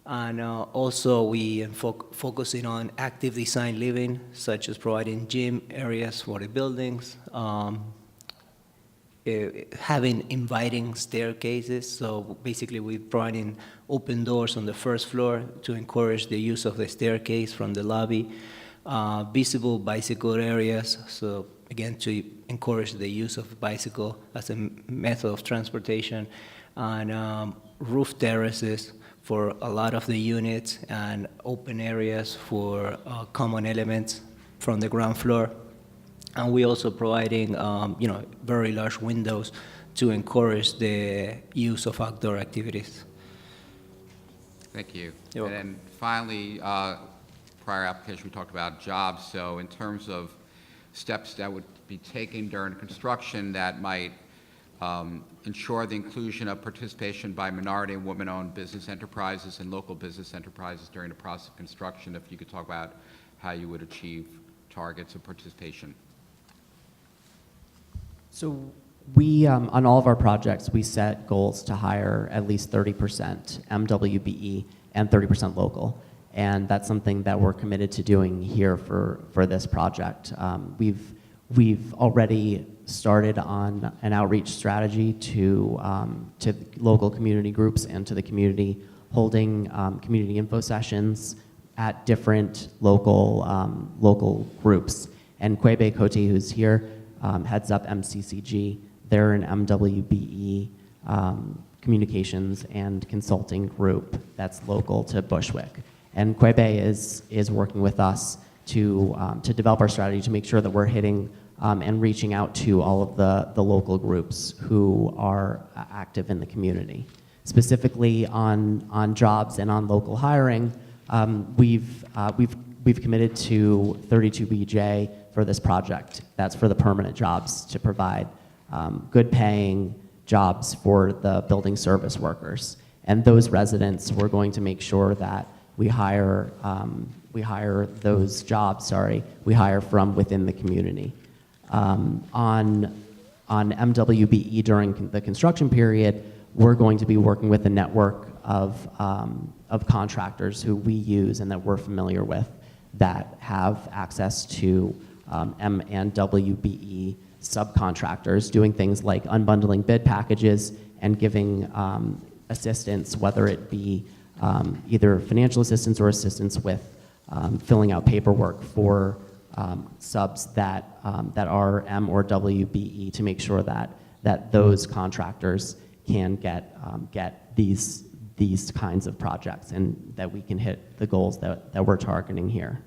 and also we focusing on active design living, such as providing gym areas for the buildings, having inviting staircases. So basically we're providing open doors on the first floor to encourage the use of the staircase from the lobby, visible bicycle areas, so again to encourage the use of bicycle as a method of transportation, and roof terraces for a lot of the units, and open areas for common elements from the ground floor. And we're also providing, very large windows to encourage the use of outdoor activities. Thank you. You're And then finally, prior application, we talked about jobs. So in terms of steps that would be taken during construction that might ensure the inclusion of participation by minority and women-owned business enterprises and local business enterprises during the process of construction, if you could talk about how you would achieve targets of participation. So we, on all of our projects, we set goals to hire at least 30% MWBE and 30% local. And that's something that we're committed to doing here for this project. We've already started on an outreach strategy to local community groups and to the community, holding community info sessions at different local groups. And Kwebe Koti, who's here, heads up MCCG. They're an MWBE communications and consulting group that's local to Bushwick. And Kwebe is working with us to develop our strategy to make sure that we're hitting and reaching out to all of the local groups who are active in the community. Specifically on jobs and on local hiring, we've committed to 32 BJ for this project. That's for the permanent jobs, to provide good paying jobs for the building service workers. And those residents, we're going to make sure that we hire those jobs, we hire from within the community. On MWBE during the construction period, we're going to be working with a network of contractors who we use and that we're familiar with that have access to M and WBE subcontractors, doing things like unbundling bid packages and giving assistance, whether it be either financial assistance or assistance with filling out paperwork for subs that are M or WBE, to make sure that those contractors can get these kinds of projects and that we can hit the goals that we're targeting here.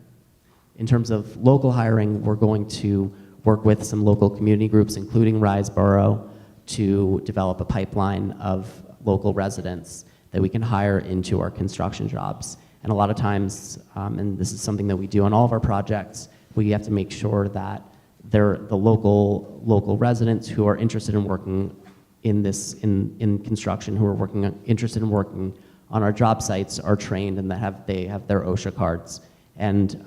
In terms of local hiring, we're going to work with some local community groups, including Rise Borough, to develop a pipeline of local residents that we can hire into our construction jobs. And a lot of times, and this is something that we do on all of our projects, we have to make sure that they're the local residents who are interested in working in construction, who are interested in working on our job sites, are trained and that they have their OSHA cards. And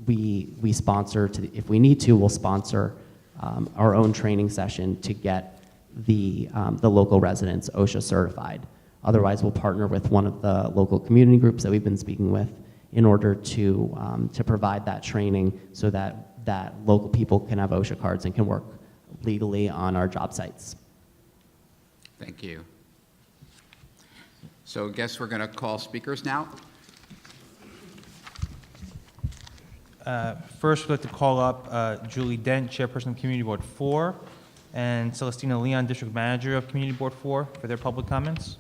we sponsor, if we need to, we'll sponsor our own training session to get the local residents OSHA certified. Otherwise, we'll partner with one of the local community groups that we've been speaking with in order to provide that training so that local people can have OSHA cards and can work legally on our job sites. Thank you. So I guess we're going to call speakers now. First, we'd like to call up Julie Dent, Chairperson of Community Board 4, and Celeste Lyon, District Manager of Community Board 4, for their public comments.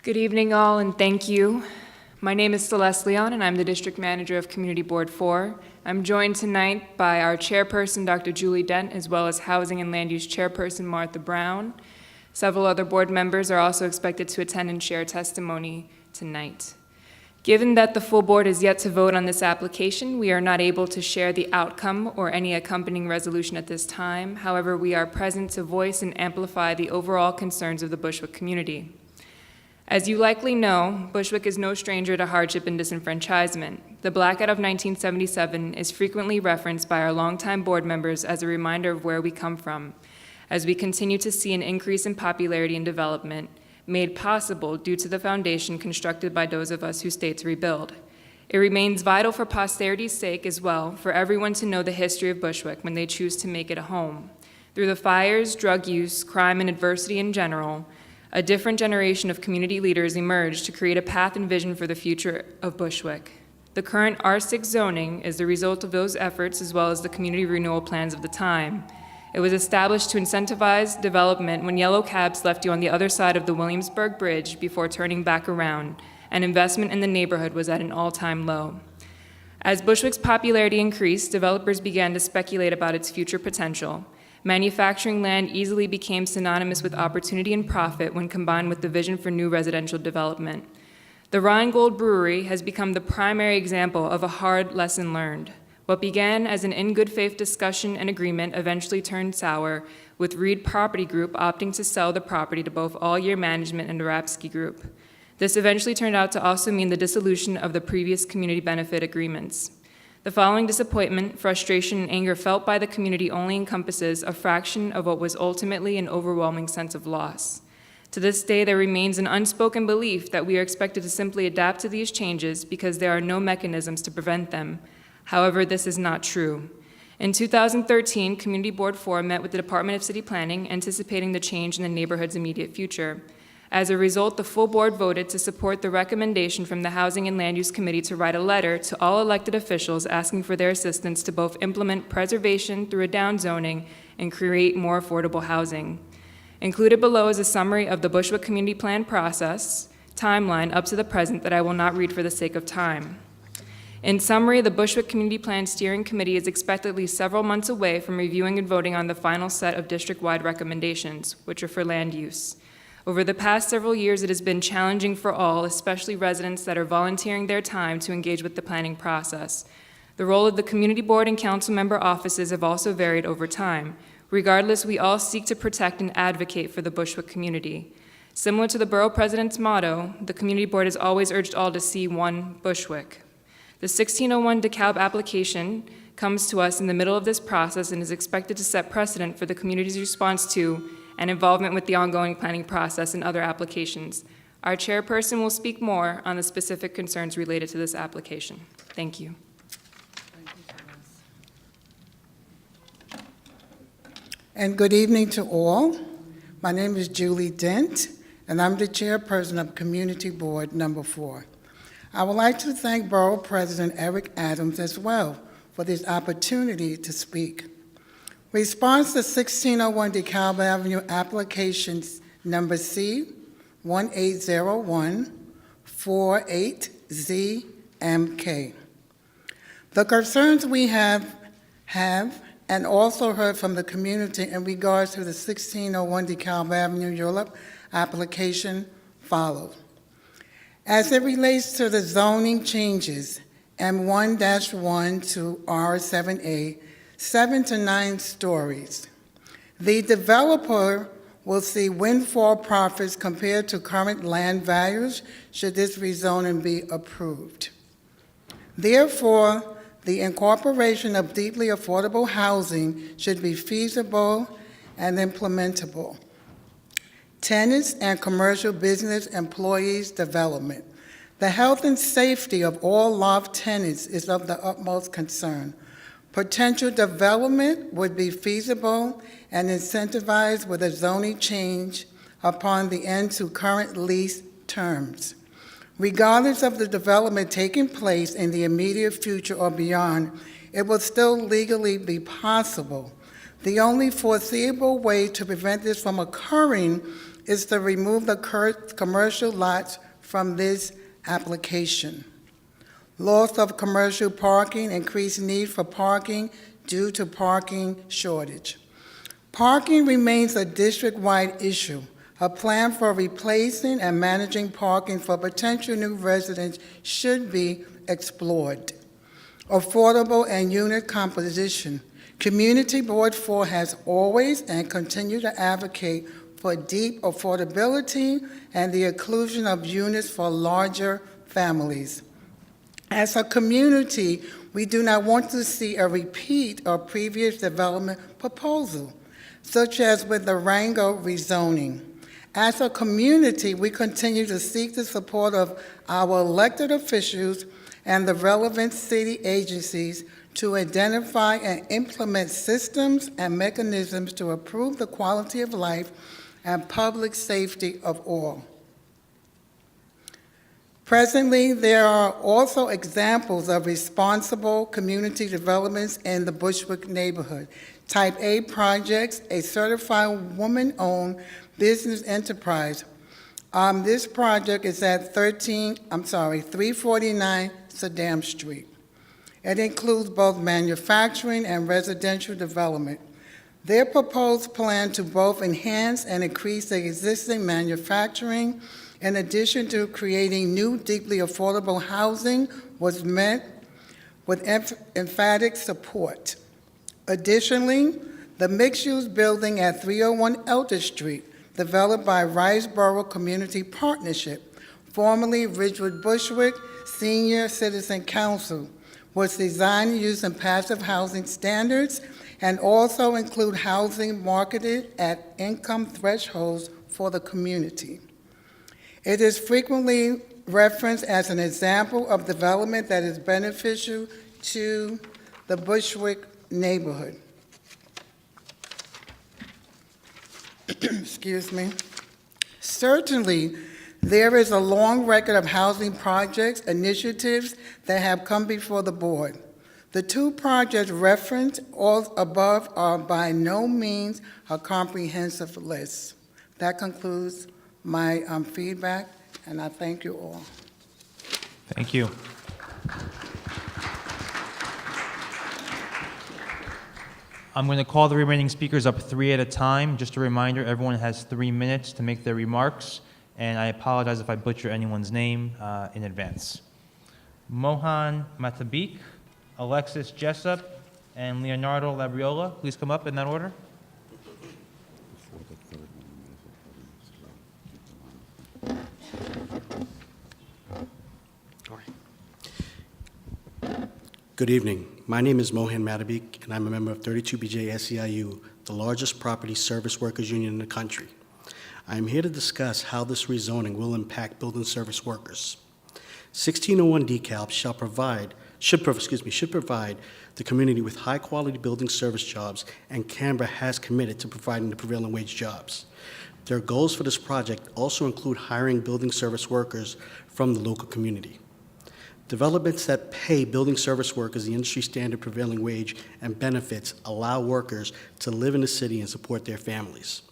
Good evening, all, and thank you. My name is Celeste Lyon, and I'm the District Manager of Community Board 4. I'm joined tonight by our Chairperson, Dr. Julie Dent, as well as Housing and Land Use Chairperson, Martha Brown. Several other board members are also expected to attend and share testimony tonight. Given that the full board is yet to vote on this application, we are not able to share the outcome or any accompanying resolution at this time. However, we are present to voice and amplify the overall concerns of the Bushwick community. As you likely know, Bushwick is no stranger to hardship and disenfranchisement. The blackout of 1977 is frequently referenced by our longtime board members as a reminder of where we come from, as we continue to see an increase in popularity and development made possible due to the foundation constructed by those of us who stayed to rebuild. It remains vital for posterity's sake as well for everyone to know the history of Bushwick when they choose to make it a home. Through the fires, drug use, crime, and adversity in general, a different generation of community leaders emerged to create a path and vision for the future of Bushwick. The current R6 zoning is the result of those efforts as well as the community renewal plans of the time. It was established to incentivize development when yellow cabs left you on the other side of the Williamsburg Bridge before turning back around, and investment in the neighborhood was at an all-time low. As Bushwick's popularity increased, developers began to speculate about its future potential. Manufacturing land easily became synonymous with opportunity and profit when combined with the vision for new residential development. The Rheingold Brewery has become the primary example of a hard lesson learned. What began as an in-good-faith discussion and agreement eventually turned sour, with Reed Property Group opting to sell the property to both All Year Management and the Rapsky Group. This eventually turned out to also mean the dissolution of the previous community benefit agreements. The following disappointment, frustration, and anger felt by the community only encompasses a fraction of what was ultimately an overwhelming sense of loss. To this day, there remains an unspoken belief that we are expected to simply adapt to these changes because there are no mechanisms to prevent them. However, this is not true. In 2013, Community Board 4 met with the Department of City Planning, anticipating the change in the neighborhood's immediate future. As a result, the full board voted to support the recommendation from the Housing and Land Use Committee to write a letter to all elected officials asking for their assistance to both implement preservation through a downzoning and create more affordable housing. Included below is a summary of the Bushwick Community Plan process timeline up to the present that I will not read for the sake of time. In summary, the Bushwick Community Plan Steering Committee is expectedly several months away from reviewing and voting on the final set of district-wide recommendations, which are for land use. Over the past several years, it has been challenging for all, especially residents that are volunteering their time to engage with the planning process. The role of the community board and council member offices have also varied over time. Regardless, we all seek to protect and advocate for the Bushwick community. Similar to the Borough Presidents' motto, the community board has always urged all to see one Bushwick. The 1601 DeKalb application comes to us in the middle of this process and is expected to set precedent for the community's response to and involvement with the ongoing planning process and other applications. Our chairperson will speak more on the specific concerns related to this application. Thank you. And good evening to all. My name is Julie Dent, and I'm the chairperson of Community Board Number 4. I would like to thank Borough President Eric Adams as well for this opportunity to speak. Response to 1601 DeKalb Avenue applications number C 180148ZMK. The concerns we have and also heard from the community in regards to the 1601 DeKalb Avenue ULURP application follow. As it relates to the zoning changes, M1-1 to R7A, 7 to 9 stories, the developer will see windfall profits compared to current land values should this rezoning be approved. Therefore, the incorporation of deeply affordable housing should be feasible and implementable. Tenants and commercial business employees development. The health and safety of all loft tenants is of the utmost concern. Potential development would be feasible and incentivized with a zoning change upon the end to current lease terms. Regardless of the development taking place in the immediate future or beyond, it will still legally be possible. The only foreseeable way to prevent this from occurring is to remove the commercial lots from this application. Loss of commercial parking, increased need for parking due to parking shortage. Parking remains a district-wide issue. A plan for replacing and managing parking for potential new residents should be explored. Affordable and unit composition. Community Board 4 has always and continue to advocate for deep affordability and the inclusion of units for larger families. As a community, we do not want to see a repeat of previous development proposal, such as with the Rango rezoning. As a community, we continue to seek the support of our elected officials and the relevant city agencies to identify and implement systems and mechanisms to improve the quality of life and public safety of all. Presently, there are also examples of responsible community developments in the Bushwick neighborhood. Type A projects, a certified woman-owned business enterprise. This project is at 349 Saddam Street. It includes both manufacturing and residential development. Their proposed plan to both enhance and increase the existing manufacturing, in addition to creating new deeply affordable housing, was met with emphatic support. Additionally, the mixed-use building at 301 Elder Street, developed by Riceboro Community Partnership, formerly Ridgewood Bushwick Senior Citizen Council, was designed using passive housing standards and also include housing marketed at income thresholds for the community. It is frequently referenced as an example of development that is beneficial to the Bushwick neighborhood. Excuse me. Certainly, there is a long record of housing projects, initiatives that have come before the board. The two projects referenced all above are by no means a comprehensive list. That concludes my feedback, and I thank you all. Thank you. I'm going to call the remaining speakers up three at a time. Just a reminder, everyone has 3 minutes to make their remarks, and I apologize if I butcher anyone's name in advance. Mohan Matta, Alexis Jessup, and Leonardo Labriola, please come up in that order. Good evening. My name is Mohan Matta, and I'm a member of 32BJ SEIU, the largest property service workers union in the country. I am here to discuss how this rezoning will impact building service workers. 1601 DeKalb should provide the community with high-quality building service jobs, and Canberra has committed to providing the prevailing wage jobs. Their goals for this project also include hiring building service workers from the local community. Developments that pay building service workers the industry standard prevailing wage and benefits allow workers to live in the city and support their families.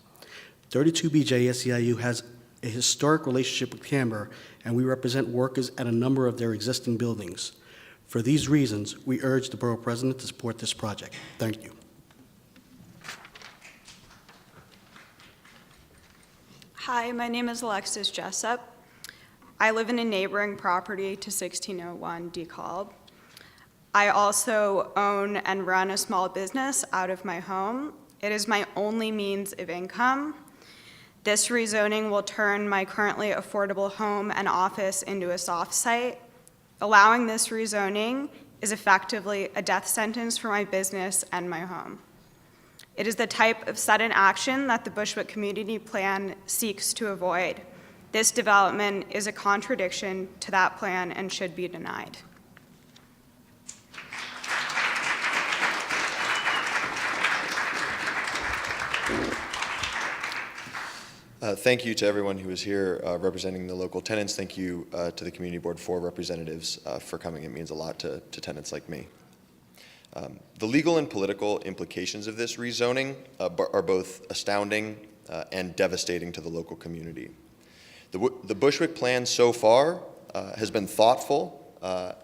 32BJ SEIU has a historic relationship with Canberra, and we represent workers at a number of their existing buildings. For these reasons, we urge the Borough President to support this project. Thank you. Hi, my name is Alexis Jessup. I live in a neighboring property to 1601 DeKalb. I also own and run a small business out of my home. It is my only means of income. This rezoning will turn my currently affordable home and office into a soft site. Allowing this rezoning is effectively a death sentence for my business and my home. It is the type of sudden action that the Bushwick Community Plan seeks to avoid. This development is a contradiction to that plan and should be denied. Thank you to everyone who is here representing the local tenants. Thank you to the Community Board 4 representatives for coming. It means a lot to tenants like me. The legal and political implications of this rezoning are both astounding and devastating to the local community. The Bushwick plan so far has been thoughtful,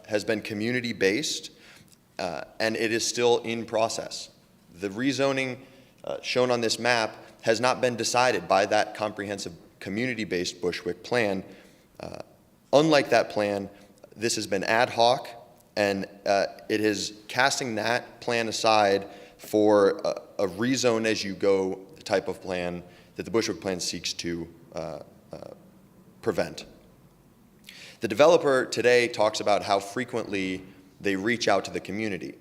has been community-based, and it is still in process. The rezoning shown on this map has not been decided by that comprehensive community-based Bushwick plan. Unlike that plan, this has been ad hoc, and it is casting that plan aside for a rezone as you go type of plan that the Bushwick plan seeks to prevent. The developer today talks about how frequently they reach out to the community.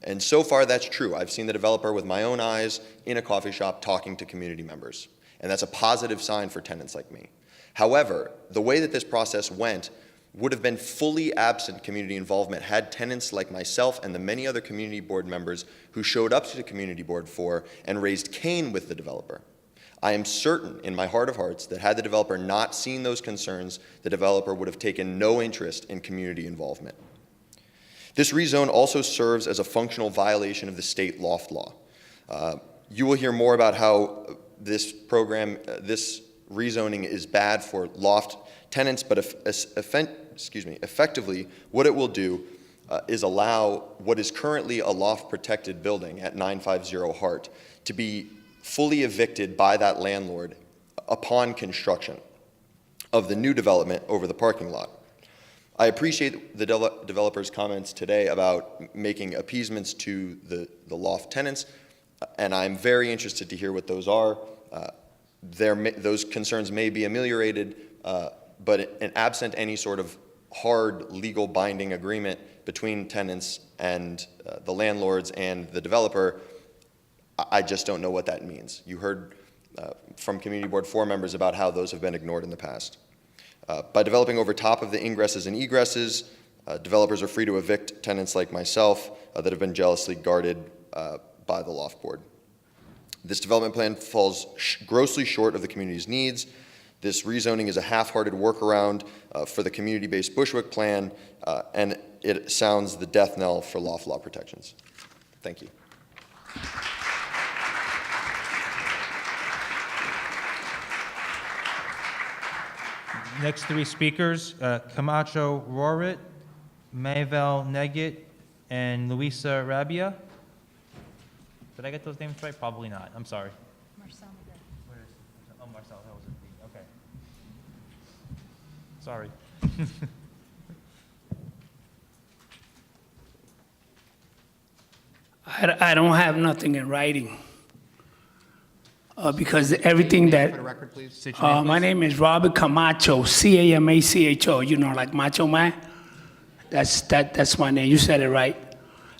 And so far that's true. I've seen the developer with my own eyes in a coffee shop talking to community members. And that's a positive sign for tenants like me. However, the way that this process went would have been fully absent community involvement had tenants like myself and the many other community board members who showed up to the community board for and raised Cain with the developer. I am certain in my heart of hearts that had the developer not seen those concerns, the developer would have taken no interest in community involvement. This rezone also serves as a functional violation of the state loft law. You will hear more about how this program, this rezoning is bad for loft tenants, but effectively what it will do is allow what is currently a loft protected building at 950 Hart to be fully evicted by that landlord upon construction of the new development over the parking lot. I appreciate the developer's comments today about making appeasements to the loft tenants, and I'm very interested to hear what those are. Those concerns may be ameliorated, but absent any sort of hard legal binding agreement between tenants and the landlords and the developer, I just don't know what that means. You heard from Community Board 4 members about how those have been ignored in the past. By developing over top of the ingresses and egresses, developers are free to evict tenants like myself that have been jealously guarded by the loft board. This development plan falls grossly short of the community's needs. This rezoning is a half-hearted workaround for the community-based Bushwick plan, and it sounds the death knell for loft law protections. Thank you. Next three speakers, Camacho Rorit, Mayvel Negit, and Luisa Rabia. Did I get those names right? Probably not. I'm sorry. Marcel. Where is, oh, Marcel, that was a B. Okay. Sorry. I don't have nothing in writing. Because everything that, For the record, please. State your name, my please. name is Robert Camacho, C-A-M-A-C-H-O, you know, like Macho Man. That's my name, you said it right.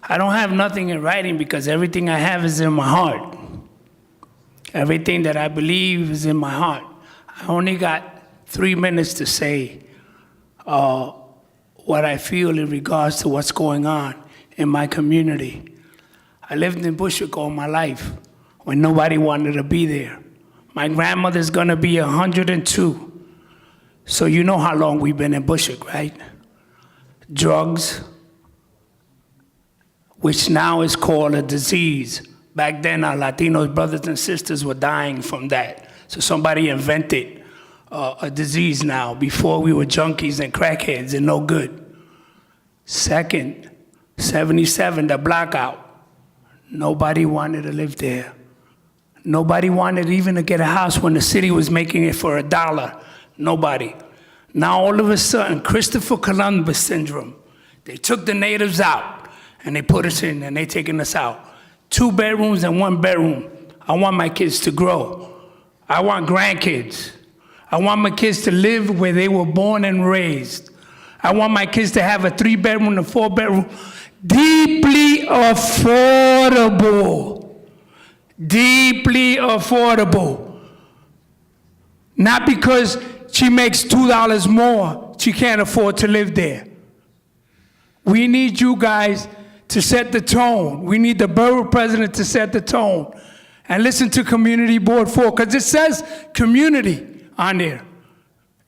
I don't have nothing in writing because everything I have is in my heart. Everything that I believe is in my heart. I only got 3 minutes to say what I feel in regards to what's going on in my community. I lived in Bushwick all my life when nobody wanted to be there. My grandmother's gonna be 102. So you know how long we've been in Bushwick, right? Drugs, which now is called a disease. Back then, our Latino brothers and sisters were dying from that. So somebody invented a disease now. Before we were junkies and crackheads and no good. Second, 77, the blackout. Nobody wanted to live there. Nobody wanted even to get a house when the city was making it for $1. Nobody. Now all of a sudden, Christopher Columbus syndrome. They took the natives out and they put us in and they taking us out. 2 bedrooms and 1 bedroom. I want my kids to grow. I want grandkids. I want my kids to live where they were born and raised. I want my kids to have a 3-bedroom and 4-bedroom. Deeply affordable. Deeply affordable. Not because she makes $2 more, she can't afford to live there. We need you guys to set the tone. We need the borough president to set the tone. And listen to Community Board 4, because it says community on there.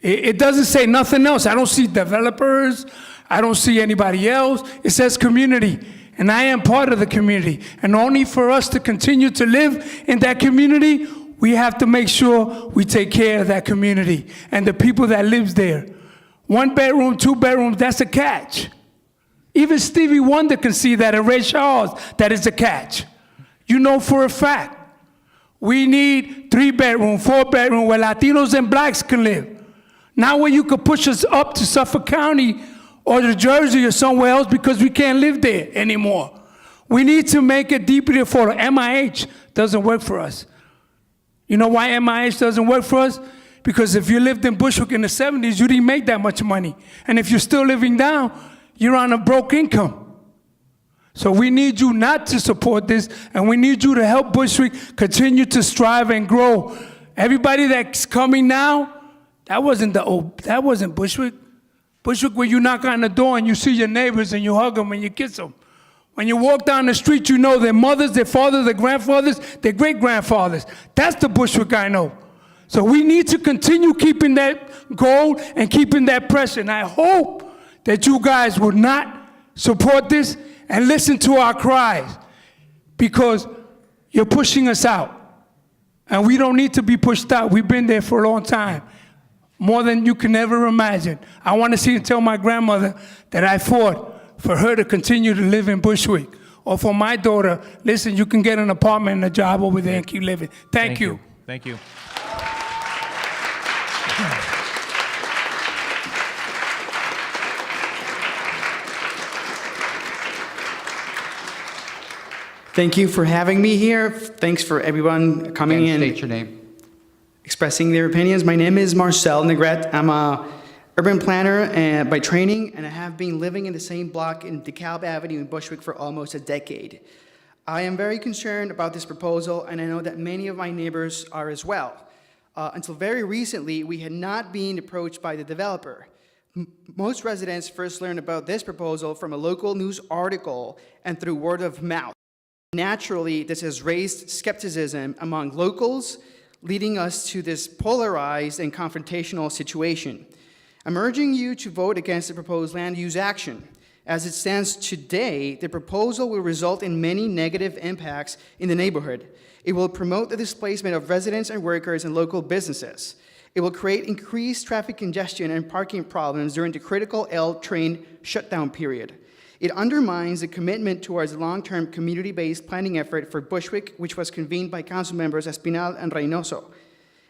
It doesn't say nothing else. I don't see developers. I don't see anybody else. It says community. And I am part of the community. And only for us to continue to live in that community, we have to make sure we take care of that community and the people that lives there. 1 bedroom, 2 bedrooms, that's a catch. Even Stevie Wonder can see that, and Ray Charles, that is a catch. You know for a fact. We need 3 bedroom, 4 bedroom where Latinos and blacks can live. Not where you could push us up to Suffolk County or New Jersey or somewhere else because we can't live there anymore. We need to make it deeply affordable. MIH doesn't work for us. You know why MIH doesn't work for us? Because if you lived in Bushwick in the 70s, you didn't make that much money. And if you're still living down, you're on a broke income. So we need you not to support this, and we need you to help Bushwick continue to strive and grow. Everybody that's coming now, that wasn't Bushwick. Bushwick where you knock on the door and you see your neighbors and you hug them and you kiss them. When you walk down the street, you know their mothers, their fathers, their grandfathers, their great-grandfathers. That's the Bushwick I know. So we need to continue keeping that goal and keeping that pressure. And I hope that you guys will not support this and listen to our cries, because you're pushing us out. And we don't need to be pushed out. We've been there for a long time, more than you can ever imagine. I want to see and tell my grandmother that I fought for her to continue to live in Bushwick. Or for my daughter, listen, you can get an apartment and a job over there and keep living. Thank you. Thank you. Thank you for having me here. Thanks for everyone coming in. State your name. Expressing their opinions. My name is Marcel Negret. I'm a urban planner by training, and I have been living in the same block in DeKalb Avenue in Bushwick for almost a decade. I am very concerned about this proposal, and I know that many of my neighbors are as well. Until very recently, we had not been approached by the developer. Most residents first learned about this proposal from a local news article and through word of mouth. Naturally, this has raised skepticism among locals, leading us to this polarized and confrontational situation. I'm urging you to vote against the proposed land use action. As it stands today, the proposal will result in many negative impacts in the neighborhood. It will promote the displacement of residents and workers and local businesses. It will create increased traffic congestion and parking problems during the critical L train shutdown period. It undermines the commitment towards the long-term community-based planning effort for Bushwick, which was convened by council members Espinal and Reynoso.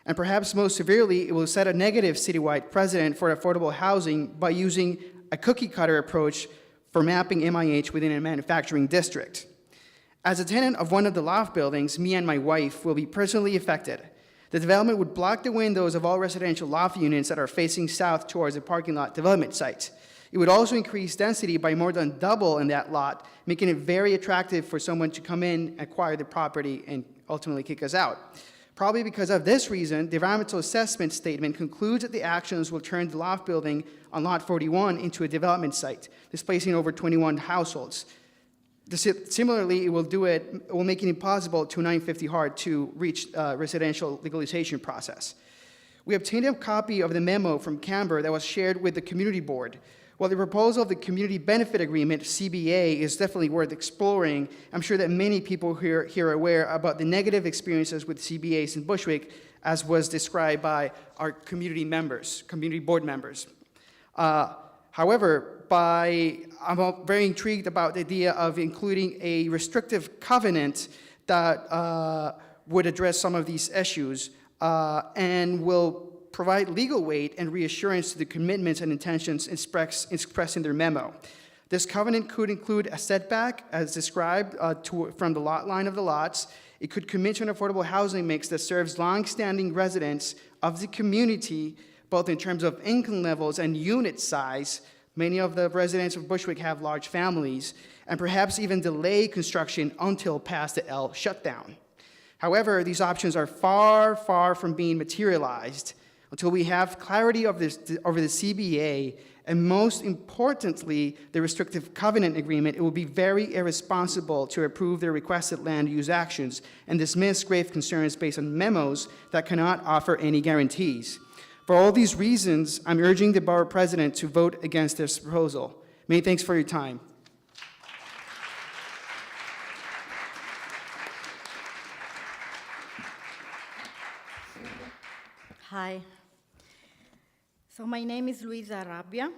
And perhaps most severely, it will set a negative citywide precedent for affordable housing by using a cookie-cutter approach for mapping MIH within a manufacturing district. As a tenant of one of the loft buildings, me and my wife will be personally affected. The development would block the windows of all residential loft units that are facing south towards the parking lot development site. It would also increase density by more than double in that lot, making it very attractive for someone to come in, acquire the property, and ultimately kick us out. Probably because of this reason, the environmental assessment statement concludes that the actions will turn the loft building on Lot 41 into a development site, displacing over 21 households. Similarly, it will make it impossible to 950 Hart to reach residential legalization process. We obtained a copy of the memo from Canberra that was shared with the community board. While the proposal of the Community Benefit Agreement, CBA, is definitely worth exploring, I'm sure that many people here are aware about the negative experiences with CBAs in Bushwick, as was described by our community board members. However, I'm very intrigued about the idea of including a restrictive covenant that would address some of these issues and will provide legal weight and reassurance to the commitments and intentions expressed in their memo. This covenant could include a setback, as described from the lot line of the lots. It could commit to an affordable housing mix that serves long-standing residents of the community, both in terms of income levels and unit size. Many of the residents of Bushwick have large families, and perhaps even delay construction until past the L shutdown. However, these options are far, far from being materialized. Until we have clarity over the CBA, and most importantly, the restrictive covenant agreement, it will be very irresponsible to approve the requested land use actions and dismiss grave concerns based on memos that cannot offer any guarantees. For all these reasons, I'm urging the Borough President to vote against this proposal. Many thanks for your time. Hi. So my name is Luisa Rabbia,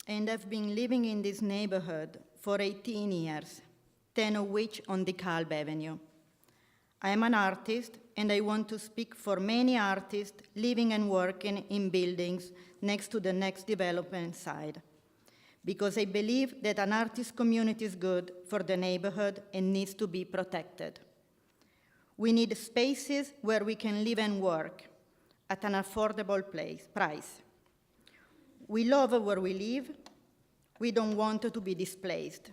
and I've been living in this neighborhood for 18 years, 10 of which on DeKalb Avenue. I am an artist, and I want to speak for many artists living and working in buildings next to the next development site, because I believe that an artist community is good for the neighborhood and needs to be protected. We need spaces where we can live and work at an affordable price. We love where we live. We don't want to be displaced.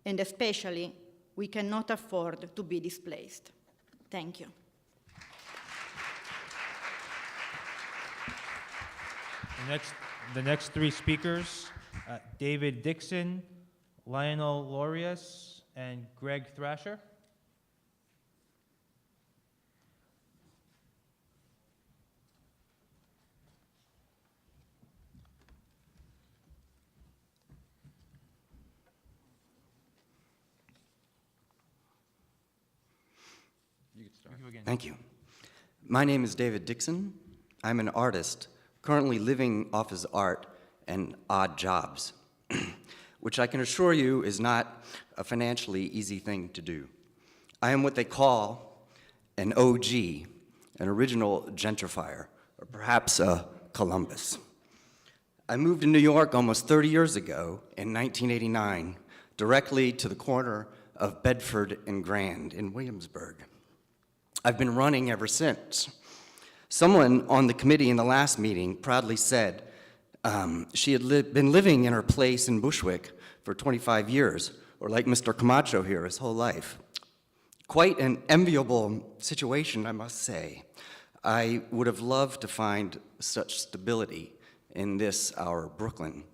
And especially, we cannot afford to be displaced. Thank you. The next three speakers, David Dixon, Lionel Lorius, and Greg Thrasher. You can start. Thank you. My name is David Dixon. I'm an artist, currently living off his art and odd jobs, which I can assure you is not a financially easy thing to do. I am what they call an OG, an original gentrifier, or perhaps a Columbus. I moved to New York almost 30 years ago in 1989, directly to the corner of Bedford and Grand in Williamsburg. I've been running ever since. Someone on the committee in the last meeting proudly said she had been living in her place in Bushwick for 25 years, or like Mr. Camacho here, his whole life. Quite an enviable situation, I must say. I would have loved to find such stability in this, our Brooklyn.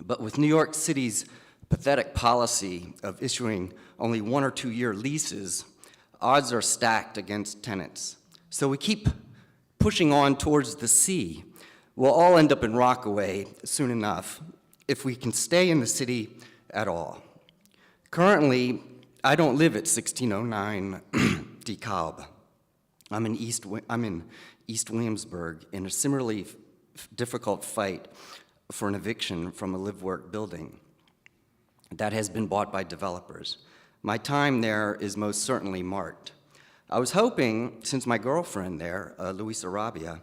But with New York City's pathetic policy of issuing only 1 or 2 year leases, odds are stacked against tenants. So we keep pushing on towards the sea. We'll all end up in Rockaway soon enough if we can stay in the city at all. Currently, I don't live at 1609 DeKalb. I'm in East Williamsburg in a similarly difficult fight for an eviction from a live-work building that has been bought by developers. My time there is most certainly marked. I was hoping, since my girlfriend there, Luisa Rabbia,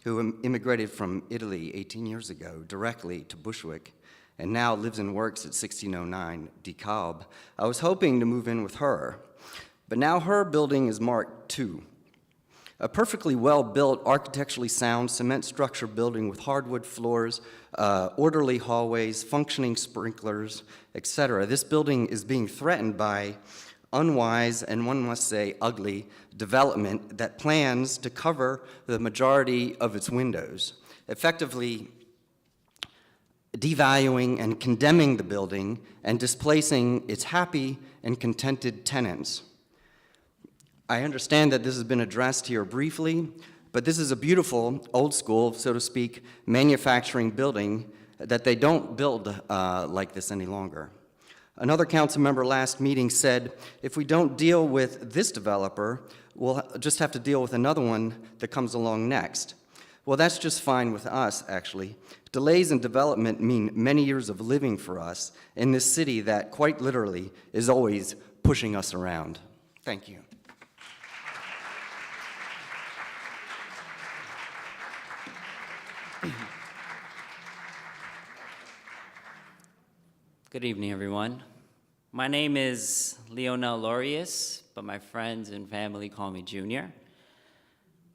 who immigrated from Italy 18 years ago directly to Bushwick and now lives and works at 1609 DeKalb, I was hoping to move in with her. But now her building is marked too. A perfectly well-built, architecturally sound cement structure building with hardwood floors, orderly hallways, functioning sprinklers, etc. This building is being threatened by unwise, and one must say ugly, development that plans to cover the majority of its windows, effectively devaluing and condemning the building and displacing its happy and contented tenants. I understand that this has been addressed here briefly, but this is a beautiful, old school, so to speak, manufacturing building that they don't build like this any longer. Another council member last meeting said, if we don't deal with this developer, we'll just have to deal with another one that comes along next. Well, that's just fine with us, actually. Delays in development mean many years of living for us in this city that, quite literally, is always pushing us around. Thank you. Good evening, everyone. My name is Lionel Lorius, but my friends and family call me Junior.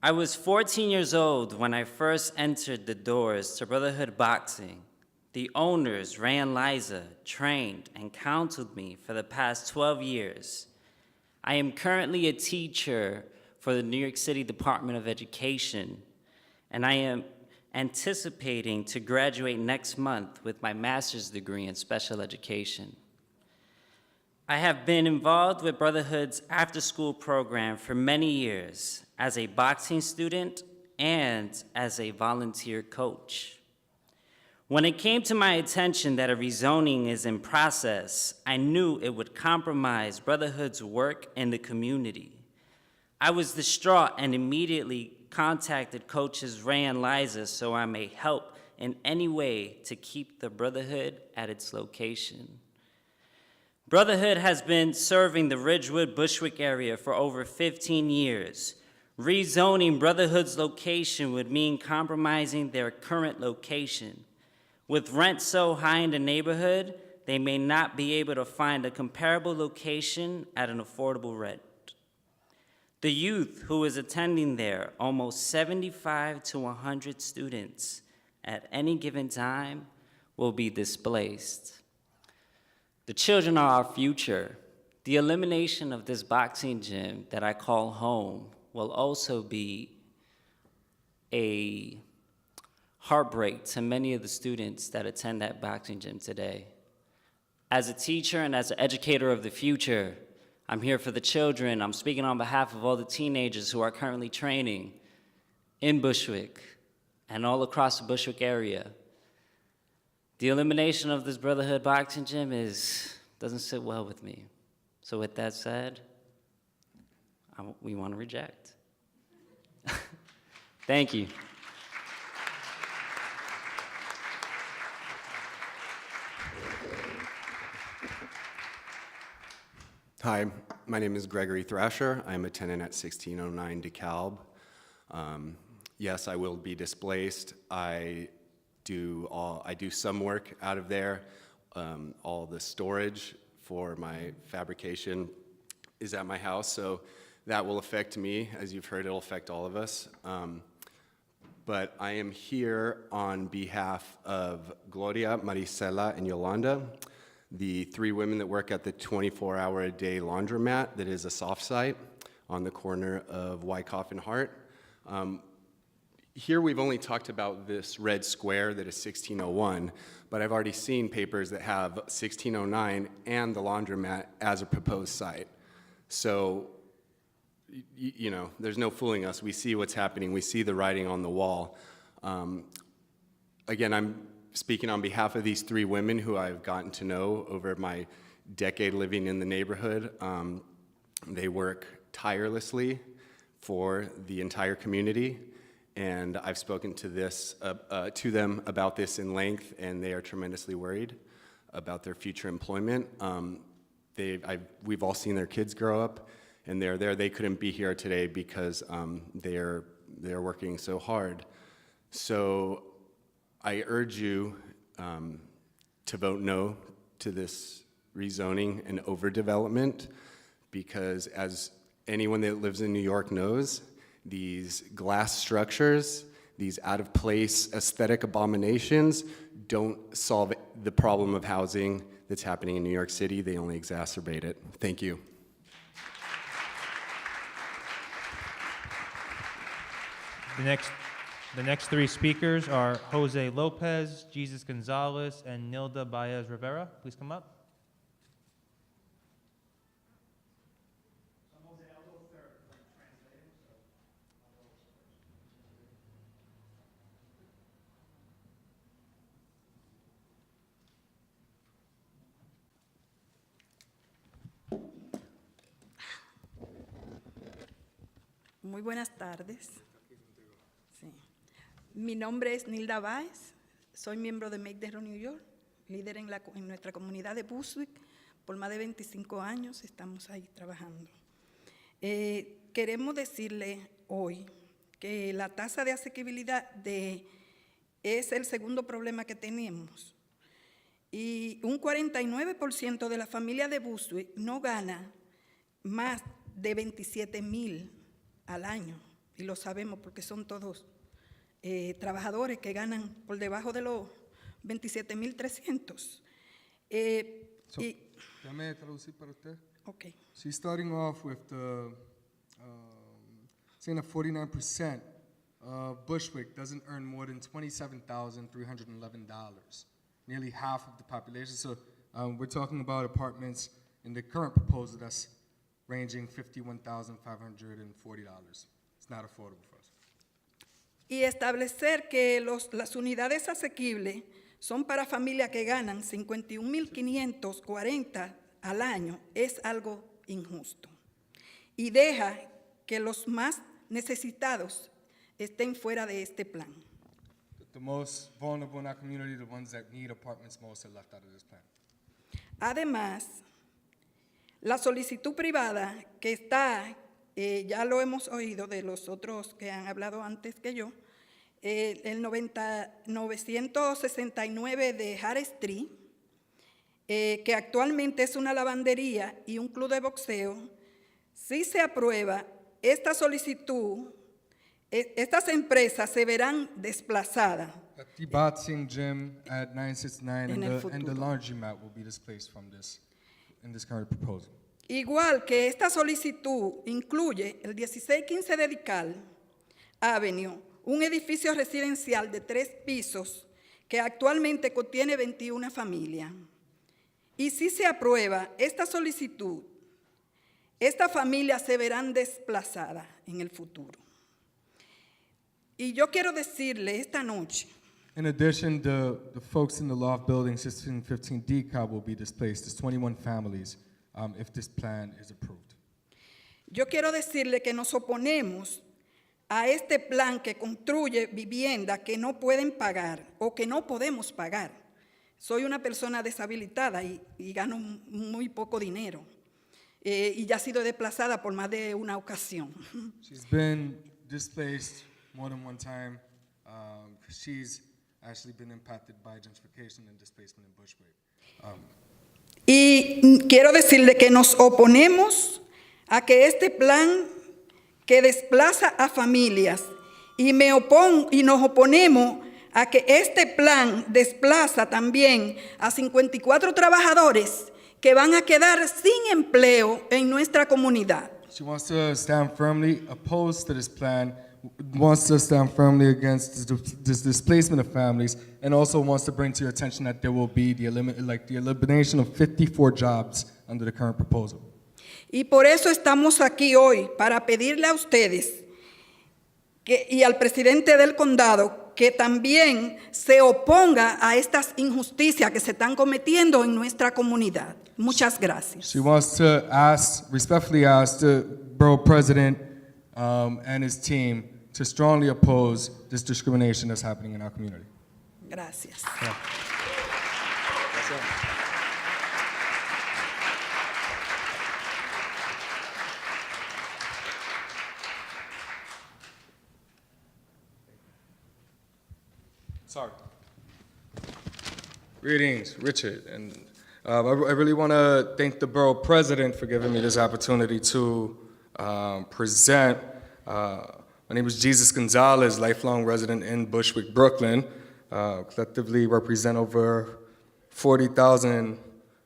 I was 14 years old when I first entered the doors to Brotherhood Boxing. The owners, Ray and Liza, trained and counseled me for the past 12 years. I am currently a teacher for the New York City Department of Education, and I am anticipating to graduate next month with my master's degree in special education. I have been involved with Brotherhood's after-school program for many years as a boxing student and as a volunteer coach. When it came to my attention that a rezoning is in process, I knew it would compromise Brotherhood's work in the community. I was distraught and immediately contacted coaches Ray and Liza so I may help in any way to keep the Brotherhood at its location. Brotherhood has been serving the Ridgewood Bushwick area for over 15 years. Rezoning Brotherhood's location would mean compromising their current location. With rent so high in the neighborhood, they may not be able to find a comparable location at an affordable rent. The youth who is attending there, almost 75 to 100 students at any given time, will be displaced. The children are our future. The elimination of this boxing gym that I call home will also be a heartbreak to many of the students that attend that boxing gym today. As a teacher and as an educator of the future, I'm here for the children. I'm speaking on behalf of all the teenagers who are currently training in Bushwick and all across the Bushwick area. The elimination of this Brotherhood boxing gym doesn't sit well with me. So with that said, we want to reject. Thank you. Hi, my name is Gregory Thrasher. I'm a tenant at 1609 DeKalb. Yes, I will be displaced. I do some work out of there. All the storage for my fabrication is at my house, so that will affect me. As you've heard, it'll affect all of us. But I am here on behalf of Gloria, Marisela, and Yolanda, the 3 women that work at the 24-hour-a-day laundromat that is a soft site on the corner of Wyckoff and Hart. Here we've only talked about this red square that is 1601, but I've already seen papers that have 1609 and the laundromat as a proposed site. So, you know, there's no fooling us. We see what's happening. We see the writing on the wall. Again, I'm speaking on behalf of these 3 women who I've gotten to know over my decade living in the neighborhood. They work tirelessly for the entire community, and I've spoken to them about this in length, and they are tremendously worried about their future employment. We've all seen their kids grow up, and they're there. They couldn't be here today because they're working so hard. So I urge you to vote no to this rezoning and overdevelopment, because as anyone that lives in New York knows, these glass structures, these out-of-place aesthetic abominations don't solve the problem of housing that's happening in New York City. They only exacerbate it. Thank you. The next 3 speakers are Jose Lopez, Jesus Gonzalez, and Nilda Baez Rivera. Please come up. Muy buenas tardes. Sí. Mi nombre es Nilda Baez, soy miembro de Make the Road New York, líder en nuestra comunidad de Bushwick. Por más de 25 años estamos ahí trabajando. Queremos decirle hoy que la tasa de asequibilidad es el segundo problema que tenemos. Y un 49% de la familia de Bushwick no gana más de 27,000 al año, y lo sabemos porque son todos trabajadores que ganan por debajo de los 27,300. Déjame traducir para usted. Okay. She's starting off with saying that 49% of Bushwick doesn't earn more than $27,311, nearly half of the population. So we're talking about apartments in the current proposal that's ranging $51,540. It's not affordable for us. Y establecer que las unidades asequibles son para familias que ganan 51,540 al año es algo injusto. Y deja que los más necesitados estén fuera de este plan. The most vulnerable in our community, the ones that need apartments most, are left out of this plan. Además, la solicitud privada que está, ya lo hemos oído de los otros que han hablado antes que yo, el 969 de Hart Street, que actualmente es una lavandería y un club de boxeo. Si se aprueba esta solicitud, estas empresas se verán desplazadas. The boxing gym at 969 En el and the futuro. laundromat will be displaced from this, in this current proposal. Igual que esta solicitud incluye el 1615 de Dical Avenue, un edificio residencial de 3 pisos que actualmente contiene 21 familias. Y si se aprueba esta solicitud, estas familias se verán desplazadas en el futuro. Y yo quiero decirle esta noche, In addition, the folks in the loft building, 1615 DCOB, will be displaced. There's 21 families if this plan is approved. yo quiero decirle que nos oponemos a este plan que construye vivienda que no pueden pagar o que no podemos pagar. Soy una persona deshabilitada y gano muy poco dinero. Y ya he sido desplazada por más de una ocasión. She's been displaced more than one time. She's actually been impacted by gentrification and displacement in Bushwick. Y quiero decirle que nos oponemos a que este plan que desplaza a familias y nos oponemos a que este plan desplaza también a 54 trabajadores que van a quedar sin empleo en nuestra comunidad. She wants to stand firmly opposed to this plan, wants to stand firmly against this displacement of families, and also wants to bring to your attention that there will be the elimination of 54 jobs under the current proposal. Y por eso estamos aquí hoy, para pedirle a ustedes y al presidente del condado que también se oponga a estas injusticias que se están cometiendo en nuestra comunidad. Muchas gracias. She wants to respectfully ask the borough president and his team to strongly oppose this discrimination that's happening in our community. Gracias. Yeah. Sorry. Greetings, Richard. And I really want to thank the borough president for giving me this opportunity to present. My name is Jesus Gonzalez, lifelong resident in Bushwick, Brooklyn. Collectively represent over 40,000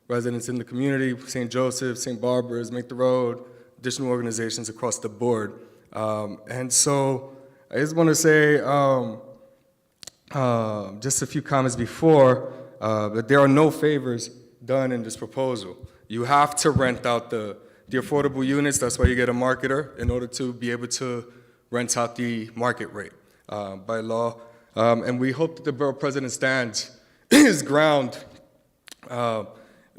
residents in the community, St. Joseph, St. Barbara's, Make the Road, additional organizations across the board. And so I just want to say, just a few comments before, that there are no favors done in this proposal. You have to rent out the affordable units. That's why you get a marketer, in order to be able to rent out the market rate by law. And we hope that the borough president stands his ground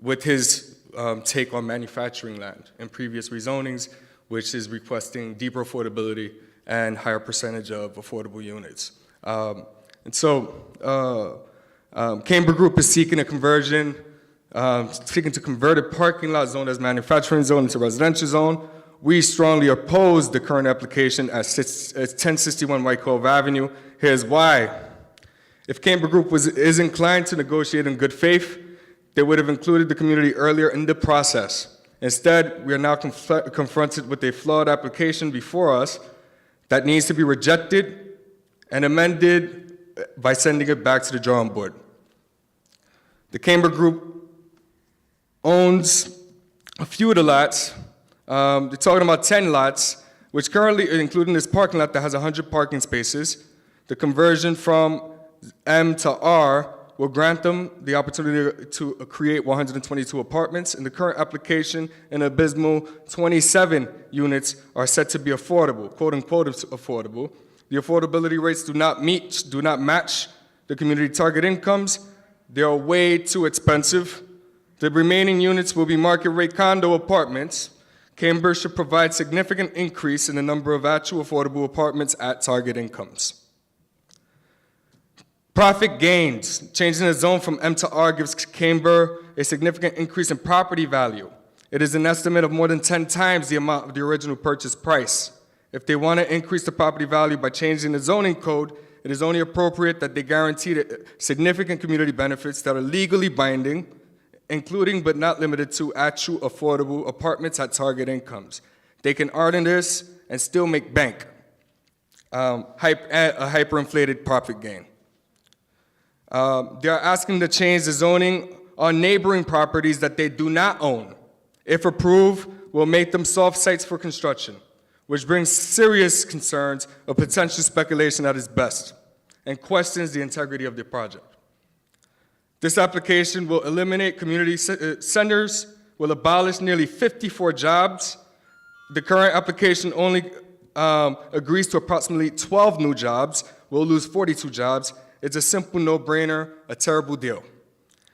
with his take on manufacturing land in previous rezonings, which is requesting deeper affordability and higher percentage of affordable units. And so, Camber Group is seeking a conversion, seeking to convert a parking lot zone as manufacturing zone into residential zone. We strongly oppose the current application at 1061 White Cove Avenue. Here's why. If Camber Group is inclined to negotiate in good faith, they would have included the community earlier in the process. Instead, we are now confronted with a flawed application before us that needs to be rejected and amended by sending it back to the drawing board. The Camber Group owns a few of the lots. They're talking about 10 lots, which currently, including this parking lot that has 100 parking spaces. The conversion from M to R will grant them the opportunity to create 122 apartments. In the current application, an abysmal 27 units are set to be affordable, quote unquote affordable. The affordability rates do not match the community target incomes. They are way too expensive. The remaining units will be market rate condo apartments. Camber should provide significant increase in the number of actual affordable apartments at target incomes. Profit gains. Changing the zone from M to R gives Camber a significant increase in property value. It is an estimate of more than 10 times the amount of the original purchase price. If they want to increase the property value by changing the zoning code, it is only appropriate that they guarantee significant community benefits that are legally binding, including but not limited to actual affordable apartments at target incomes. They can earn this and still make bank, a hyperinflated profit gain. They are asking to change the zoning on neighboring properties that they do not own. If approved, will make them soft sites for construction, which brings serious concerns of potential speculation at its best and questions the integrity of the project. This application will eliminate community centers, will abolish nearly 54 jobs. The current application only agrees to approximately 12 new jobs. We'll lose 42 jobs. It's a simple no-brainer, a terrible deal.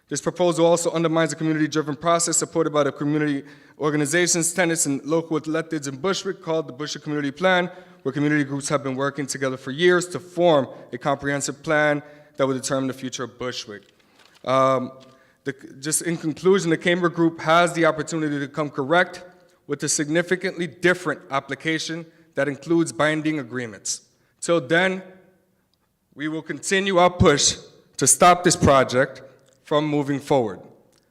This proposal also undermines the community-driven process supported by the community organizations, tenants, and local electeds in Bushwick called the Bushwick Community Plan, where community groups have been working together for years to form a comprehensive plan that will determine the future of Bushwick. Just in conclusion, the Camber Group has the opportunity to come correct with a significantly different application that includes binding agreements. Till then, we will continue our push to stop this project from moving forward.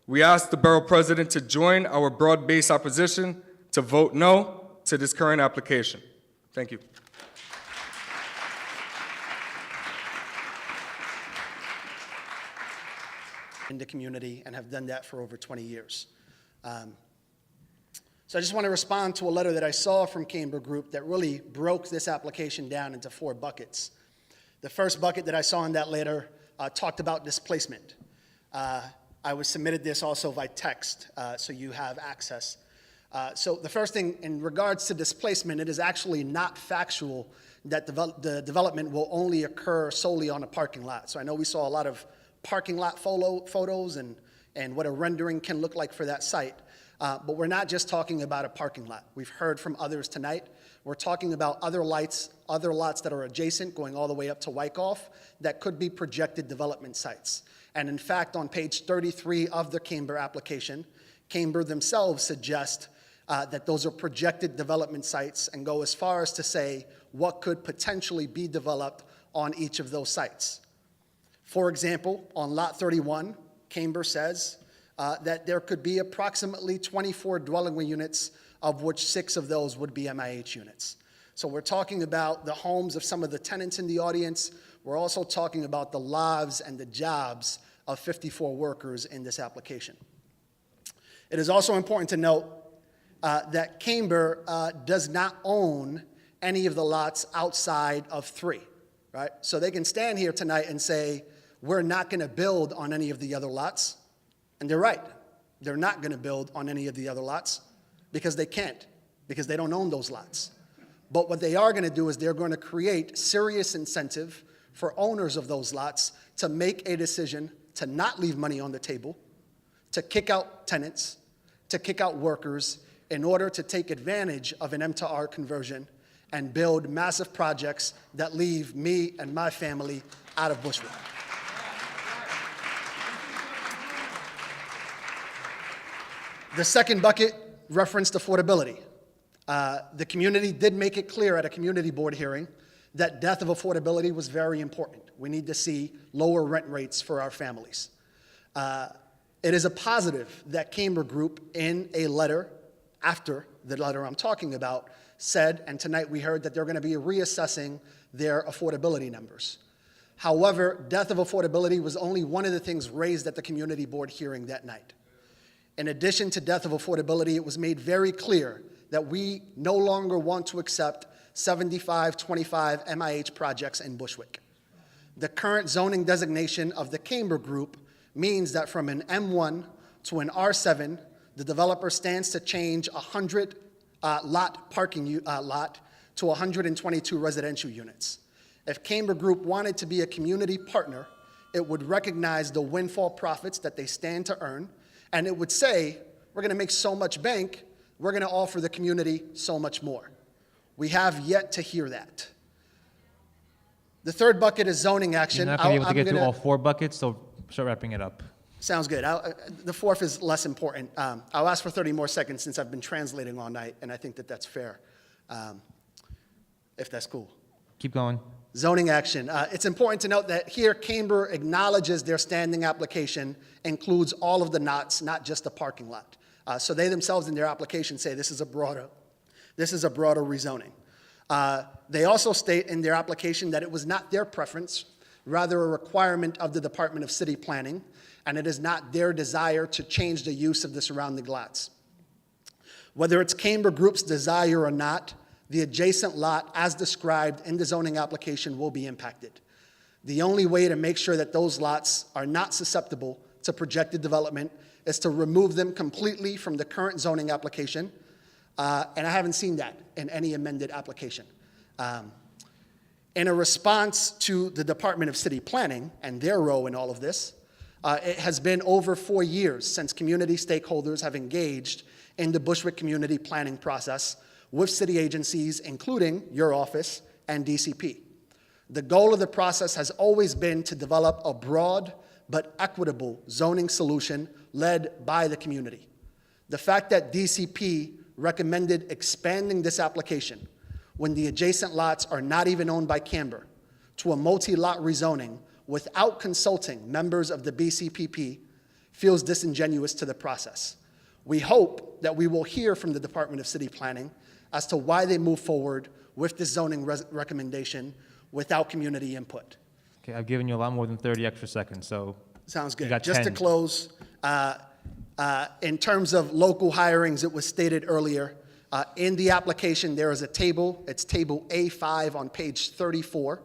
We ask the Borough President to join our broad-based opposition to vote no to this current application. Thank you. In the community and have done that for over 20 years. So I just want to respond to a letter that I saw from Camber Group that really broke this application down into 4 buckets. The first bucket that I saw in that letter talked about displacement. I was submitted this also by text, so you have access. So the first thing in regards to displacement, it is actually not factual that the development will only occur solely on a parking lot. So I know we saw a lot of parking lot photos and what a rendering can look like for that site. But we're not just talking about a parking lot. We've heard from others tonight. We're talking about other lots that are adjacent, going all the way up to Wyckoff, that could be projected development sites. And in fact, on page 33 of the Camber application, Camber themselves suggest that those are projected development sites and go as far as to say what could potentially be developed on each of those sites. For example, on lot 31, Camber says that there could be approximately 24 dwelling units, of which 6 of those would be MIH units. So we're talking about the homes of some of the tenants in the audience. We're also talking about the lives and the jobs of 54 workers in this application. It is also important to note that Camber does not own any of the lots outside of 3, right? So they can stand here tonight and say, we're not going to build on any of the other lots. And they're right. They're not going to build on any of the other lots because they can't, because they don't own those lots. But what they are going to do is they're going to create serious incentive for owners of those lots to make a decision to not leave money on the table, to kick out tenants, to kick out workers in order to take advantage of an M to R conversion and build massive projects that leave me and my family out of Bushwick. The second bucket referenced affordability. The community did make it clear at a community board hearing that death of affordability was very important. We need to see lower rent rates for our families. It is a positive that Camber Group, in a letter after the letter I'm talking about, said, and tonight we heard that they're going to be reassessing their affordability numbers. However, death of affordability was only one of the things raised at the community board hearing that night. In addition to death of affordability, it was made very clear that we no longer want to accept 75-25 MIH projects in Bushwick. The current zoning designation of the Camber Group means that from an M1 to an R7, the developer stands to change a 100 lot parking lot to 122 residential units. If Camber Group wanted to be a community partner, it would recognize the windfall profits that they stand to earn, and it would say, we're going to make so much bank we're going to offer the community so much more. We have yet to hear that. The third bucket is zoning action. You're not going to be able to I'm get through gonna- all 4 buckets, so start wrapping it up. Sounds good. The fourth is less important. I'll ask for 30 more seconds since I've been translating all night, and I think that that's fair, if that's cool. Keep going. Zoning action. It's important to note that here Camber acknowledges their standing application includes all of the knots, not just the parking lot. So they themselves in their application say this is a broader rezoning. They also state in their application that it was not their preference, rather a requirement of the Department of City Planning, and it is not their desire to change the use of the surrounding lots. Whether it's Camber Group's desire or not, the adjacent lot, as described in the zoning application, will be impacted. The only way to make sure that those lots are not susceptible to projected development is to remove them completely from the current zoning application, and I haven't seen that in any amended application. In a response to the Department of City Planning and their role in all of this, it has been over 4 years since community stakeholders have engaged in the Bushwick community planning process with city agencies, including your office and DCP. The goal of the process has always been to develop a broad but equitable zoning solution led by the community. The fact that DCP recommended expanding this application when the adjacent lots are not even owned by Camber to a multi-lot rezoning without consulting members of the BCPP feels disingenuous to the process. We hope that we will hear from the Department of City Planning as to why they move forward with this zoning recommendation without community input. Okay, I've given you a lot more than 30 extra seconds, so. Sounds You good. got Just 10. to close, in terms of local hirings, it was stated earlier, in the application, there is a table. It's table A5 on page 34.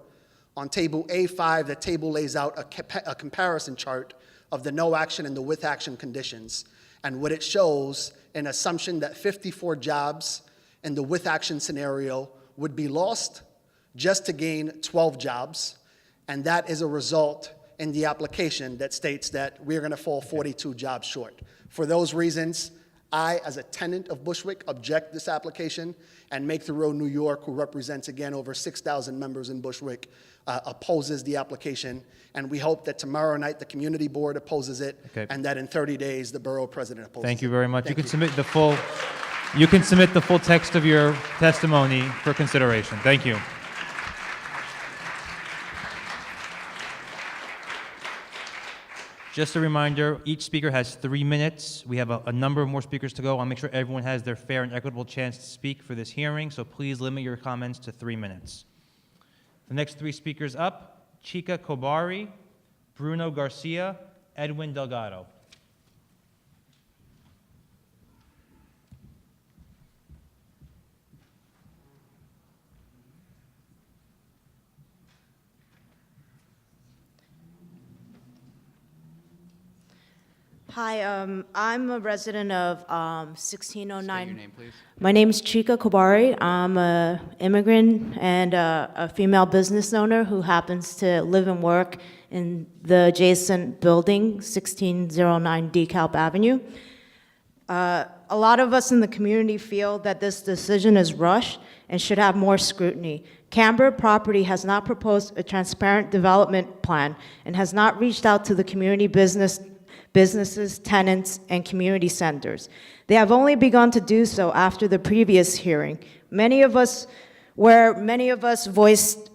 On table A5, the table lays out a comparison chart of the no action and the with action conditions. And what it shows, an assumption that 54 jobs in the with action scenario would be lost just to gain 12 jobs. And that is a result in the application that states that we're going to fall 42 jobs short. For those reasons, I, as a tenant of Bushwick, object this application, and Make the Road New York, who represents, again, over 6,000 members in Bushwick, opposes the application. And we hope that tomorrow night the community board opposes it, Okay. and that in 30 days the borough president opposes it. Thank you very much. Thank You can submit the full text of your testimony for consideration. Thank you. Just a reminder, each speaker has 3 minutes. We have a number of more speakers to go. I'll make sure everyone has their fair and equitable chance to speak for this hearing, so please limit your comments to 3 minutes. The next 3 speakers up, Chica Kobari, Bruno Garcia, Edwin Delgado. Hi, I'm a resident of 1609. State your name, please. My name is Chica Kobari. I'm an immigrant and a female business owner who happens to live and work in the adjacent building, 1609 DeKalb Avenue. A lot of us in the community feel that this decision is rushed and should have more scrutiny. Camber Property has not proposed a transparent development plan and has not reached out to the community businesses, tenants, and community centers. They have only begun to do so after the previous hearing, many of us voiced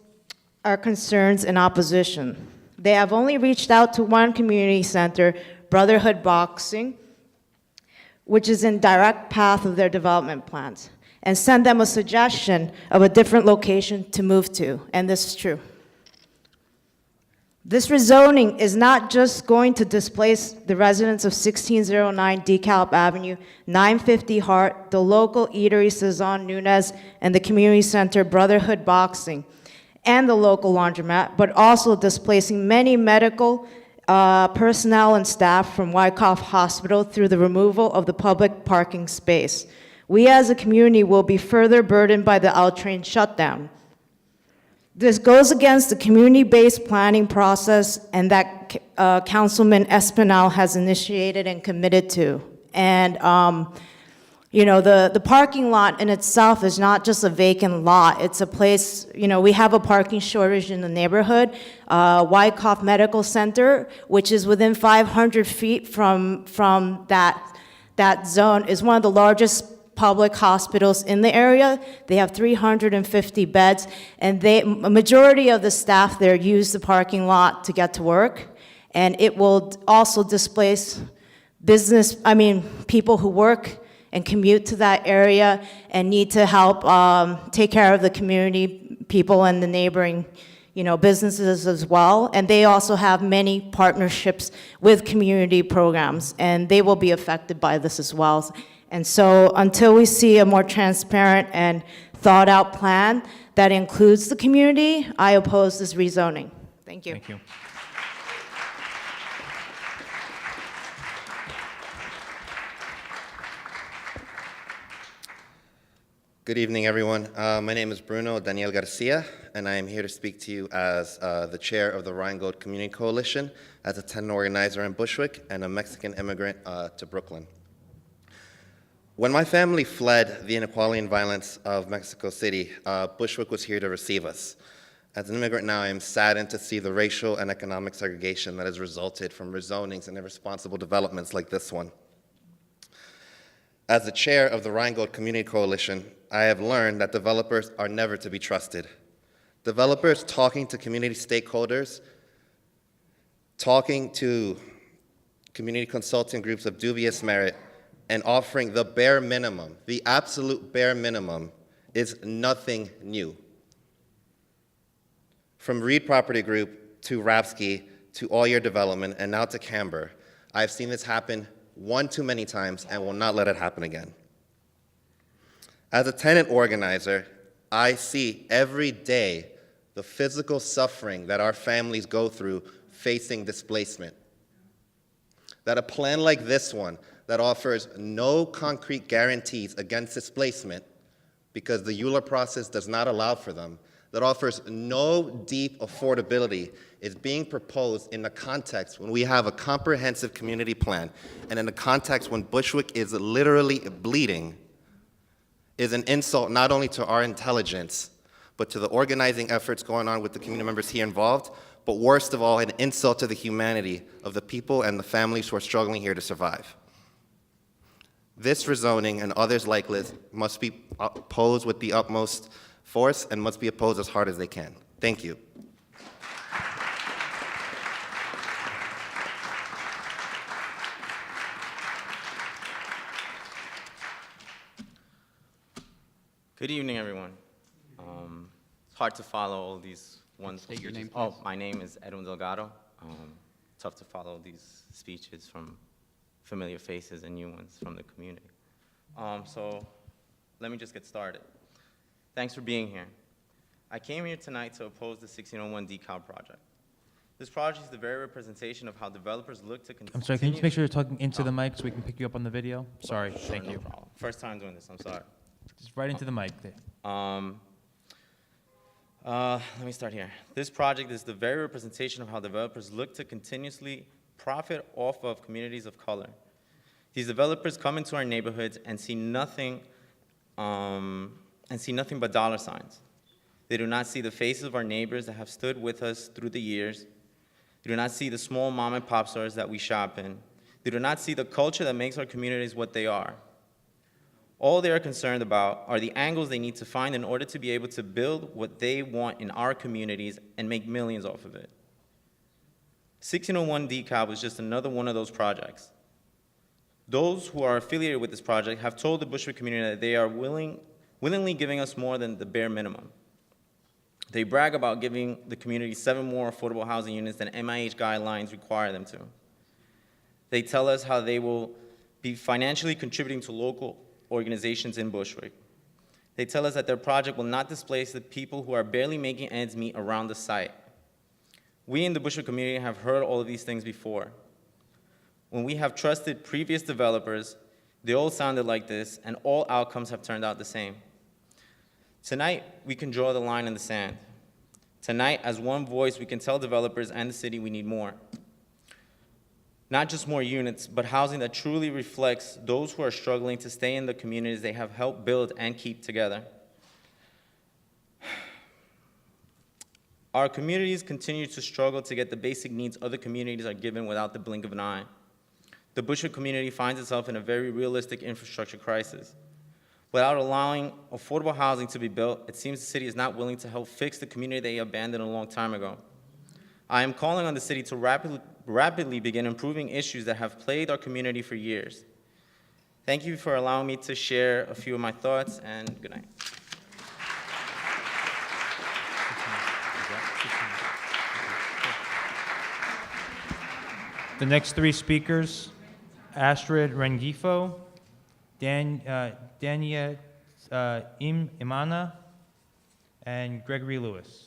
our concerns in opposition. They have only reached out to one community center, Brotherhood Boxing, which is in direct path of their development plans, and sent them a suggestion of a different location to move to, and this is true. This rezoning is not just going to displace the residents of 1609 DeKalb Avenue, 950 Hart, the local eatery Cezanne Nunez, and the community center Brotherhood Boxing, and the local laundromat, but also displacing many medical personnel and staff from Wyckoff Hospital through the removal of the public parking space. We as a community will be further burdened by the L train shutdown. This goes against the community-based planning process and that Councilman Espinal has initiated and committed to. And You know, the parking lot in itself is not just a vacant lot. It's a place, you know, we have a parking shortage in the neighborhood. Wyckoff Medical Center, which is within 500 feet from that zone, is one of the largest public hospitals in the area. They have 350 beds, and a majority of the staff there use the parking lot to get to work. And it will also displace people who work and commute to that area and need to help take care of the community people and the neighboring, you know, businesses as well. And they also have many partnerships with community programs, and they will be affected by this as well. And so until we see a more transparent and thought-out plan that includes the community, I oppose this rezoning. Thank you. Thank you. Good evening, everyone. My name is Bruno Daniel Garcia, and I am here to speak to you as the chair of the Rheingold Community Coalition, as a tenant organizer in Bushwick, and a Mexican immigrant to Brooklyn. When my family fled the inequality and violence of Mexico City, Bushwick was here to receive us. As an immigrant now, I am saddened to see the racial and economic segregation that has resulted from rezonings and irresponsible developments like this one. As the chair of the Rheingold Community Coalition, I have learned that developers are never to be trusted. Developers talking to community stakeholders, talking to community consulting groups of dubious merit, and offering the bare minimum, the absolute bare minimum, is nothing new. From Reed Property Group to Rapsky to All Year Development and now to Camber, I've seen this happen one too many times and will not let it happen again. As a tenant organizer, I see every day the physical suffering that our families go through facing displacement. That a plan like this one that offers no concrete guarantees against displacement, because the ULURP process does not allow for them, that offers no deep affordability, is being proposed in the context when we have a comprehensive community plan, and in the context when Bushwick is literally bleeding, is an insult not only to our intelligence, but to the organizing efforts going on with the community members here involved, but worst of all, an insult to the humanity of the people and the families who are struggling here to survive. This rezoning and others like this must be opposed with the utmost force and must be opposed as hard as they can. Thank you. Good evening, everyone. It's hard to follow all these wonderful State your speeches. name, please. My name is Edwin Delgado. Tough to follow these speeches from familiar faces and new ones from the community. So let me just get started. Thanks for being here. I came here tonight to oppose the 1601 DeKalb project. This project is the very representation of how developers look to continue. I'm sorry, can you just make sure you're talking into the mic so we can pick you up on the video? Sorry, Sure, thank no you. problem. First time doing this, I'm sorry. Just right into the mic there. Let me start here. This project is the very representation of how developers look to continuously profit off of communities of color. These developers come into our neighborhoods and see nothing but dollar signs. They do not see the faces of our neighbors that have stood with us through the years. They do not see the small mom and pop stores that we shop in. They do not see the culture that makes our communities what they are. All they are concerned about are the angles they need to find in order to be able to build what they want in our communities and make millions off of it. 1601 DeKalb was just another one of those projects. Those who are affiliated with this project have told the Bushwick community that they are willingly giving us more than the bare minimum. They brag about giving the community 7 more affordable housing units than MIH guidelines require them to. They tell us how they will be financially contributing to local organizations in Bushwick. They tell us that their project will not displace the people who are barely making ends meet around the site. We in the Bushwick community have heard all of these things before. When we have trusted previous developers, they all sounded like this, and all outcomes have turned out the same. Tonight, we can draw the line in the sand. Tonight, as one voice, we can tell developers and the city we need more. Not just more units, but housing that truly reflects those who are struggling to stay in the communities they have helped build and keep together. Our communities continue to struggle to get the basic needs other communities are given without the blink of an eye. The Bushwick community finds itself in a very realistic infrastructure crisis. Without allowing affordable housing to be built, it seems the city is not willing to help fix the community they abandoned a long time ago. I am calling on the city to rapidly begin improving issues that have plagued our community for years. Thank you for allowing me to share a few of my thoughts, and good night. The next three speakers, Astrid Rengifo, Dania Imana, and Gregory Lewis.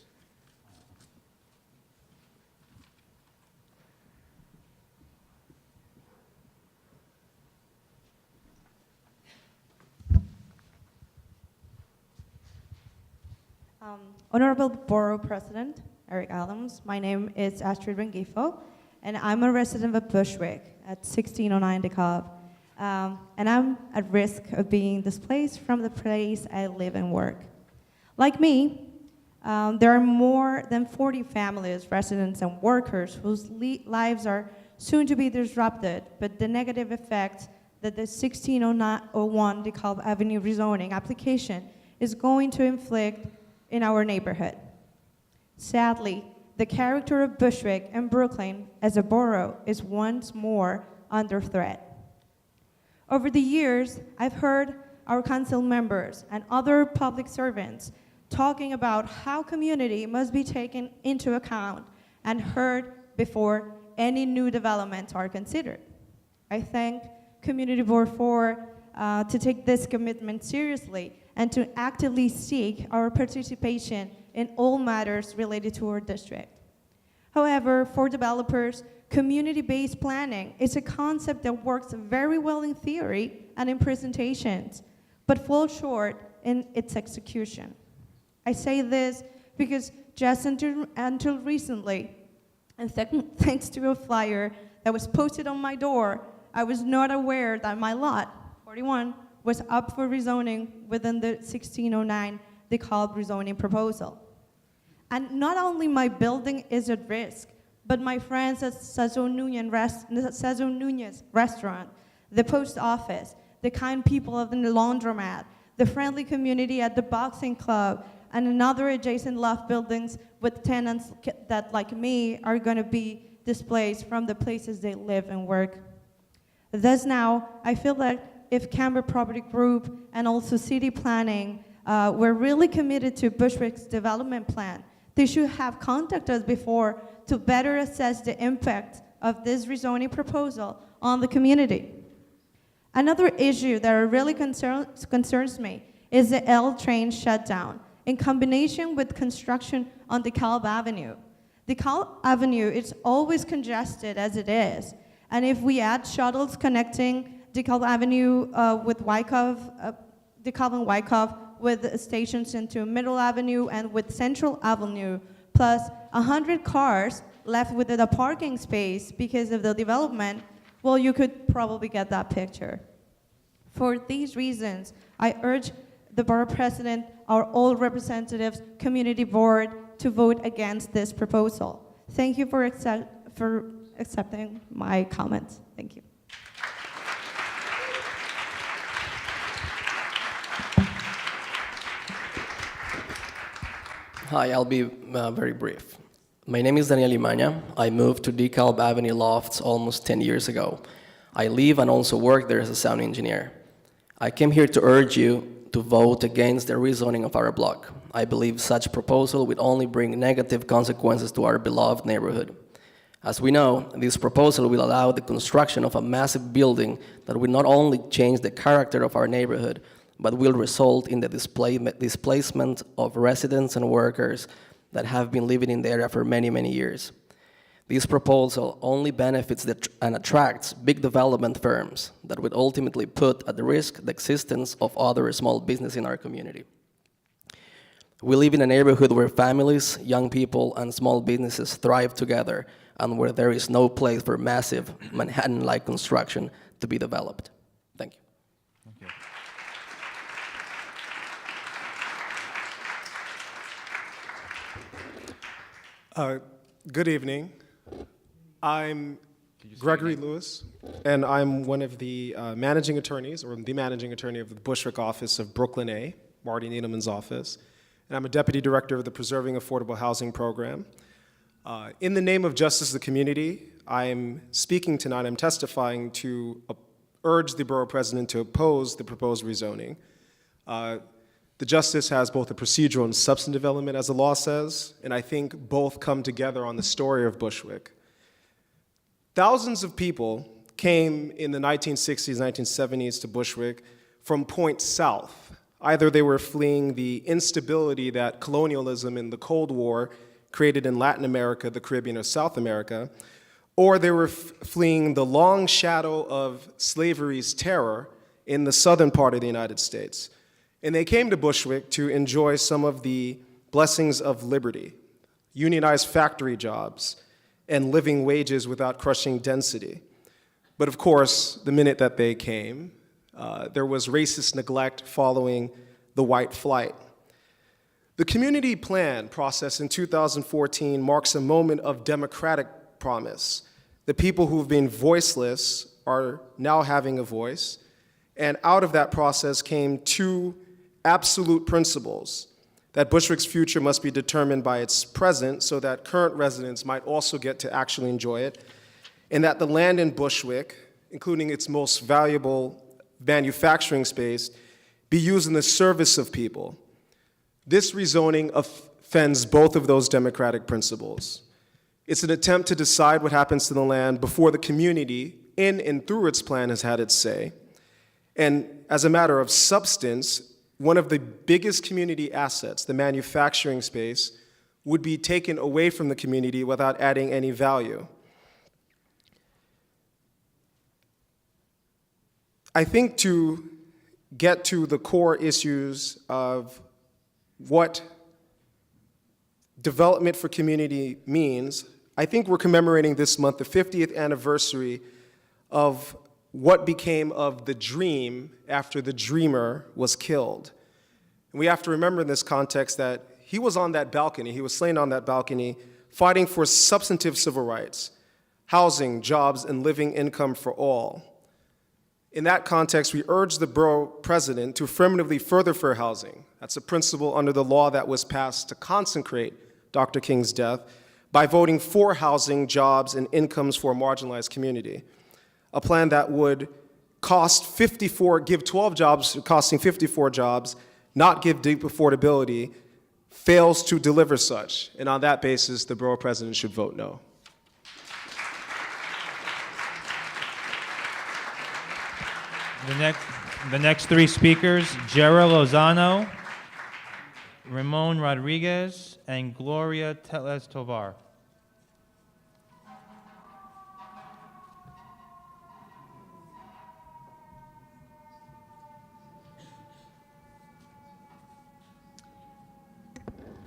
Honorable Borough President, Eric Adams, my name is Astrid Rengifo, and I'm a resident of Bushwick at 1609 DeKalb. And I'm at risk of being displaced from the place I live and work. Like me, there are more than 40 families, residents, and workers whose lives are soon to be disrupted, but the negative effect that the 1601 DeKalb Avenue rezoning application is going to inflict in our neighborhood. Sadly, the character of Bushwick and Brooklyn as a borough is once more under threat. Over the years, I've heard our council members and other public servants talking about how community must be taken into account and heard before any new developments are considered. I thank Community Board 4 to take this commitment seriously and to actively seek our participation in all matters related to our district. However, for developers, community-based planning is a concept that works very well in theory and in presentations, but falls short in its execution. I say this because just until recently, and thanks to a flyer that was posted on my door, I was not aware that my lot, 41, was up for rezoning within the 1609 DeKalb rezoning proposal. And not only my building is at risk, but my friends at Sazon Nunez restaurant, the post office, the kind people of the laundromat, the friendly community at the boxing club, and another adjacent loft buildings with tenants that, like me, are going to be displaced from the places they live and work. Thus now, I feel that if Canberra Property Group and also city planning were really committed to Bushwick's development plan, they should have contacted us before to better assess the impact of this rezoning proposal on the community. Another issue that really concerns me is the L train shutdown in combination with construction on DeKalb Avenue. DeKalb Avenue is always congested as it is, and if we add shuttles connecting DeKalb Avenue with Wyckoff, DeKalb and Wyckoff, with stations into Middle Avenue and with Central Avenue, plus 100 cars left within a parking space because of the development, well, you could probably get that picture. For these reasons, I urge the Borough President, our all representatives, Community Board, to vote against this proposal. Thank you for accepting my comments. Thank you. Hi, I'll be very brief. My name is Daniel Imana. I moved to DeKalb Avenue Lofts almost 10 years ago. I live and also work there as a sound engineer. I came here to urge you to vote against the rezoning of our block. I believe such proposal would only bring negative consequences to our beloved neighborhood. As we know, this proposal will allow the construction of a massive building that will not only change the character of our neighborhood, but will result in the displacement of residents and workers that have been living in the area for many, many years. This proposal only benefits and attracts big development firms that would ultimately put at risk the existence of other small businesses in our community. We live in a neighborhood where families, young people, and small businesses thrive together, and where there is no place for massive Manhattan-like construction to be developed. Thank you. Good evening. I'm Gregory Lewis, and I'm one of the managing attorneys, or the managing attorney of the Bushwick office of Brooklyn A, Marty Needleman's office. And I'm a deputy director of the Preserving Affordable Housing Program. In the name of justice of the community, I'm speaking tonight, I'm testifying to urge the borough president to oppose the proposed rezoning. The justice has both a procedural and substantive element, as the law says, and I think both come together on the story of Bushwick. Thousands of people came in the 1960s, 1970s to Bushwick from points south. Either they were fleeing the instability that colonialism in the Cold War created in Latin America, the Caribbean, or South America, or they were fleeing the long shadow of slavery's terror in the southern part of the United States. And they came to Bushwick to enjoy some of the blessings of liberty, unionized factory jobs, and living wages without crushing density. But of course, the minute that they came, there was racist neglect following the white flight. The community plan process in 2014 marks a moment of democratic promise. The people who've been voiceless are now having a voice, and out of that process came two absolute principles: that Bushwick's future must be determined by its present so that current residents might also get to actually enjoy it, and that the land in Bushwick, including its most valuable manufacturing space, be used in the service of people. This rezoning offends both of those democratic principles. It's an attempt to decide what happens to the land before the community, in and through its plan, has had its say. And as a matter of substance, one of the biggest community assets, the manufacturing space, would be taken away from the community without adding any value. I think to get to the core issues of what development for community means, I think we're commemorating this month the 50th anniversary of what became of the dream after the dreamer was killed. And we have to remember in this context that he was on that balcony, he was slain on that balcony, fighting for substantive civil rights, housing, jobs, and living income for all. In that context, we urge the borough president to affirmatively further fair housing. That's a principle under the law that was passed to consecrate Dr. King's death by voting for housing, jobs, and incomes for a marginalized community. A plan that would give 12 jobs, costing 54 jobs, not give deep affordability, fails to deliver such. And on that basis, the borough president should vote no. The next three speakers, Jera Lozano, Ramon Rodriguez, and Gloria Teles Tovar.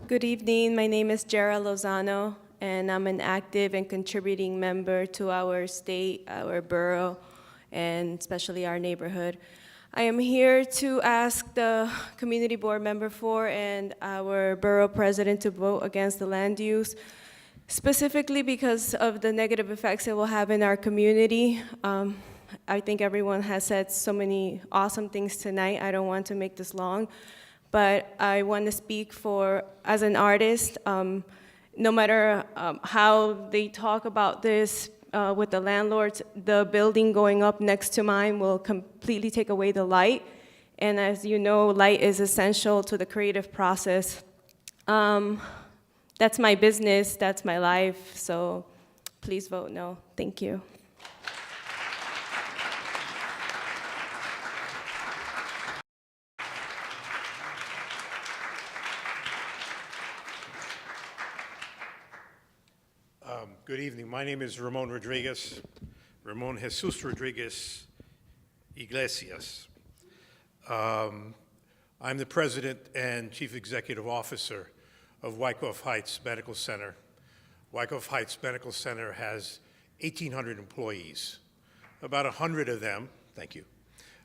Good evening. My name is Jera Lozano, and I'm an active and contributing member to our state, our borough, and especially our neighborhood. I am here to ask the community board member 4 and our borough president to vote against the land use, specifically because of the negative effects it will have in our community. I think everyone has said so many awesome things tonight. I don't want to make this long, but I want to speak for, as an artist, no matter how they talk about this with the landlords, the building going up next to mine will completely take away the light. And as you know, light is essential to the creative process. That's my business, that's my life, so please vote no. Thank you. Good evening. My name is Ramon Rodriguez, Ramon Jesus Rodriguez Iglesias. I'm the president and chief executive officer of Wyckoff Heights Medical Center, Wyckoff Heights Medical Center has 1,800 employees. About 100 of them, thank you,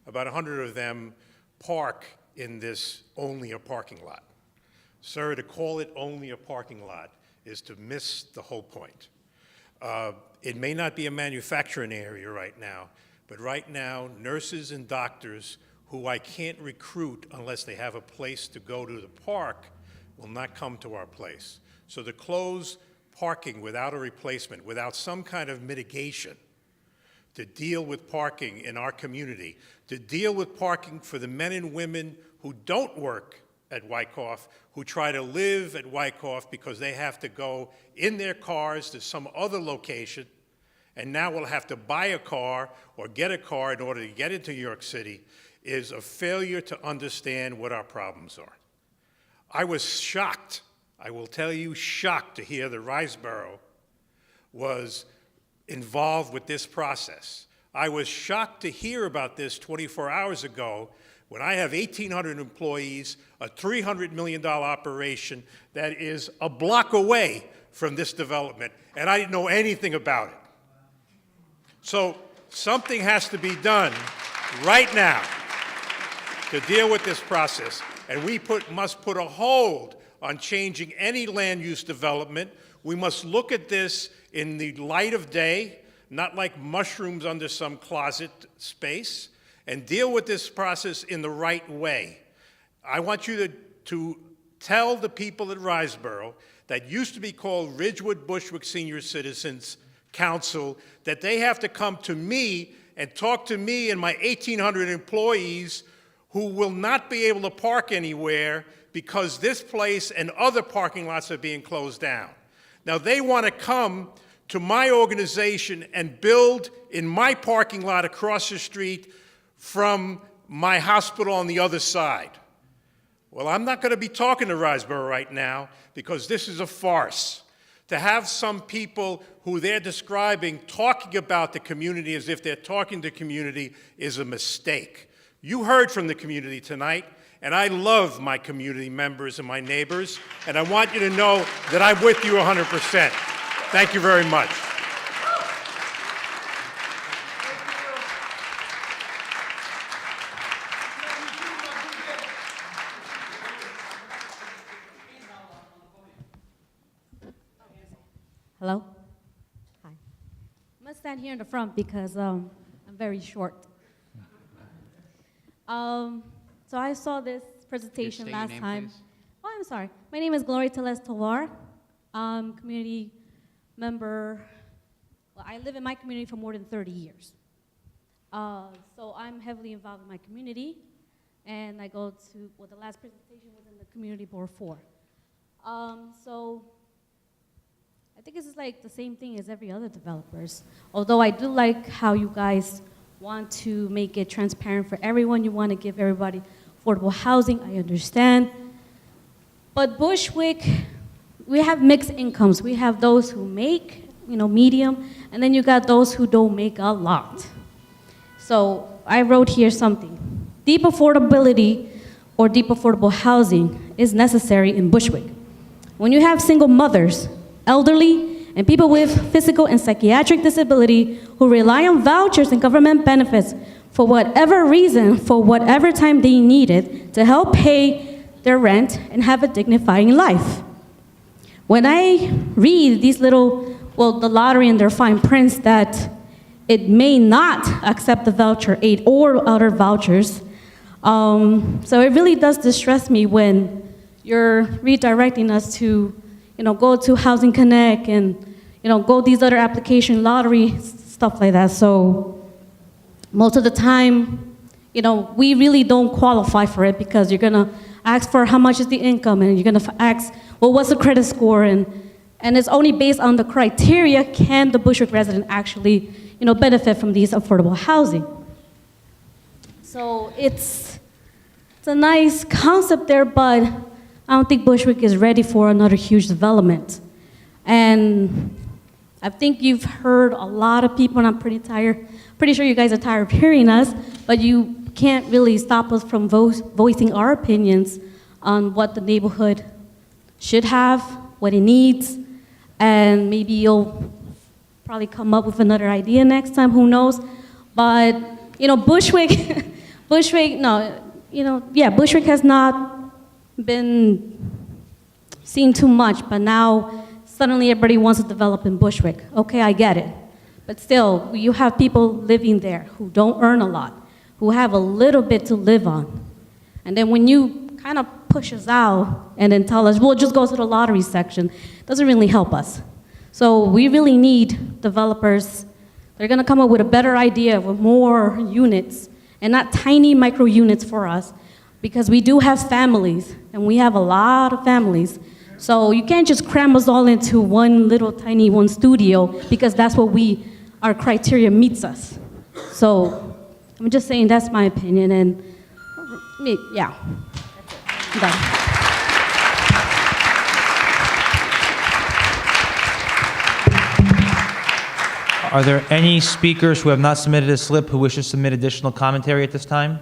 about 100 of them park in this only a parking lot. Sir, to call it only a parking lot is to miss the whole point. It may not be a manufacturing area right now, but right now, nurses and doctors who I can't recruit unless they have a place to go to the park will not come to our place. So to close parking without a replacement, without some kind of mitigation, to deal with parking in our community, to deal with parking for the men and women who don't work at Wyckoff, who try to live at Wyckoff because they have to go in their cars to some other location, and now will have to buy a car or get a car in order to get into New York City, is a failure to understand what our problems are. I was shocked, I will tell you, shocked to hear that Riseborough was involved with this process. I was shocked to hear about this 24 hours ago when I have 1,800 employees, a $300 million operation that is a block away from this development, and I didn't know anything about it. So something has to be done right now to deal with this process, and we must put a hold on changing any land use development. We must look at this in the light of day, not like mushrooms under some closet space, and deal with this process in the right way. I want you to tell the people at Riseborough, that used to be called Ridgewood Bushwick Senior Citizens Council, that they have to come to me and talk to me and my 1,800 employees who will not be able to park anywhere because this place and other parking lots are being closed down. Now, they want to come to my organization and build in my parking lot across the street from my hospital on the other side. Well, I'm not going to be talking to Riseborough right now because this is a farce. To have some people who they're describing talking about the community as if they're talking to the community is a mistake. You heard from the community tonight, and I love my community members and my neighbors, and I want you to know that I'm with you 100%. Thank you very much. Hello? Hi. I'm going to stand here in the front because I'm very short. So I saw this presentation State your last name, time. please. Oh, I'm sorry. My name is Gloria Celeste Tovar. I'm community member. Well, I live in my community for more than 30 years. So I'm heavily involved in my community, and I go to, well, the last presentation was in the Community Board 4. So I think this is like the same thing as every other developers. Although I do like how you guys want to make it transparent for everyone. You want to give everybody affordable housing. I understand. But Bushwick, we have mixed incomes. We have those who make, medium, and then you got those who don't make a lot. So I wrote here something. Deep affordability or deep affordable housing is necessary in Bushwick. When you have single mothers, elderly, and people with physical and psychiatric disability who rely on vouchers and government benefits for whatever reason, for whatever time they need it, to help pay their rent and have a dignified life. When I read these little, the lottery and their fine prints that it may not accept the voucher aid or other vouchers, so it really does distress me when you're redirecting us to go to Housing Connect and, go these other application lottery, stuff like that. So most of the time, we really don't qualify for it because you're gonna ask for how much is the income, and you're gonna ask, well, what's the credit score? And it's only based on the criteria can the Bushwick resident actually, benefit from these affordable housing. So it's a nice concept there, but I don't think Bushwick is ready for another huge development. And I think you've heard a lot of people, and I'm pretty sure you guys are tired of hearing us, but you can't really stop us from voicing our opinions on what the neighborhood should have, what it needs. and maybe you'll probably come up with another idea next time, who knows? But, you know, Bushwick, Bushwick has not been seen too much, but now suddenly everybody wants to develop in Bushwick. Okay, I get it. But still, you have people living there who don't earn a lot, who have a little bit to live on. And then when you kind of push us out and then tell us, well, just go to the lottery section, doesn't really help us. So we really need developers. They're gonna come up with a better idea with more units and not tiny micro units for us, because we do have families and we have a lot of families. So you can't just cram us all into one little tiny one studio, because that's what our criteria meets us. So I'm just saying that's my opinion, and yeah. I'm done. Are there any speakers who have not submitted a slip who wish to submit additional commentary at this time?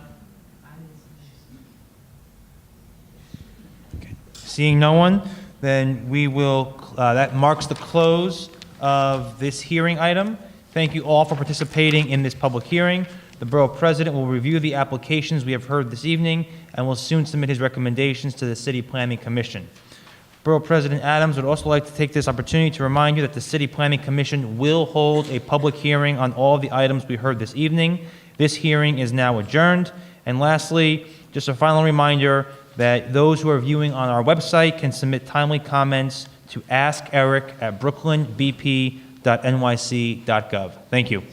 Okay. Seeing no one, then we will, that marks the close of this hearing item. Thank you all for participating in this public hearing. The Borough President will review the applications we have heard this evening and will soon submit his recommendations to the City Planning Commission. Borough President Adams would also like to take this opportunity to remind you that the City Planning Commission will hold a public hearing on all the items we heard this evening. This hearing is now adjourned. And lastly, just a final reminder that those who are viewing on our website can submit timely comments to askeric@brooklynbp.nyc.gov. Thank you.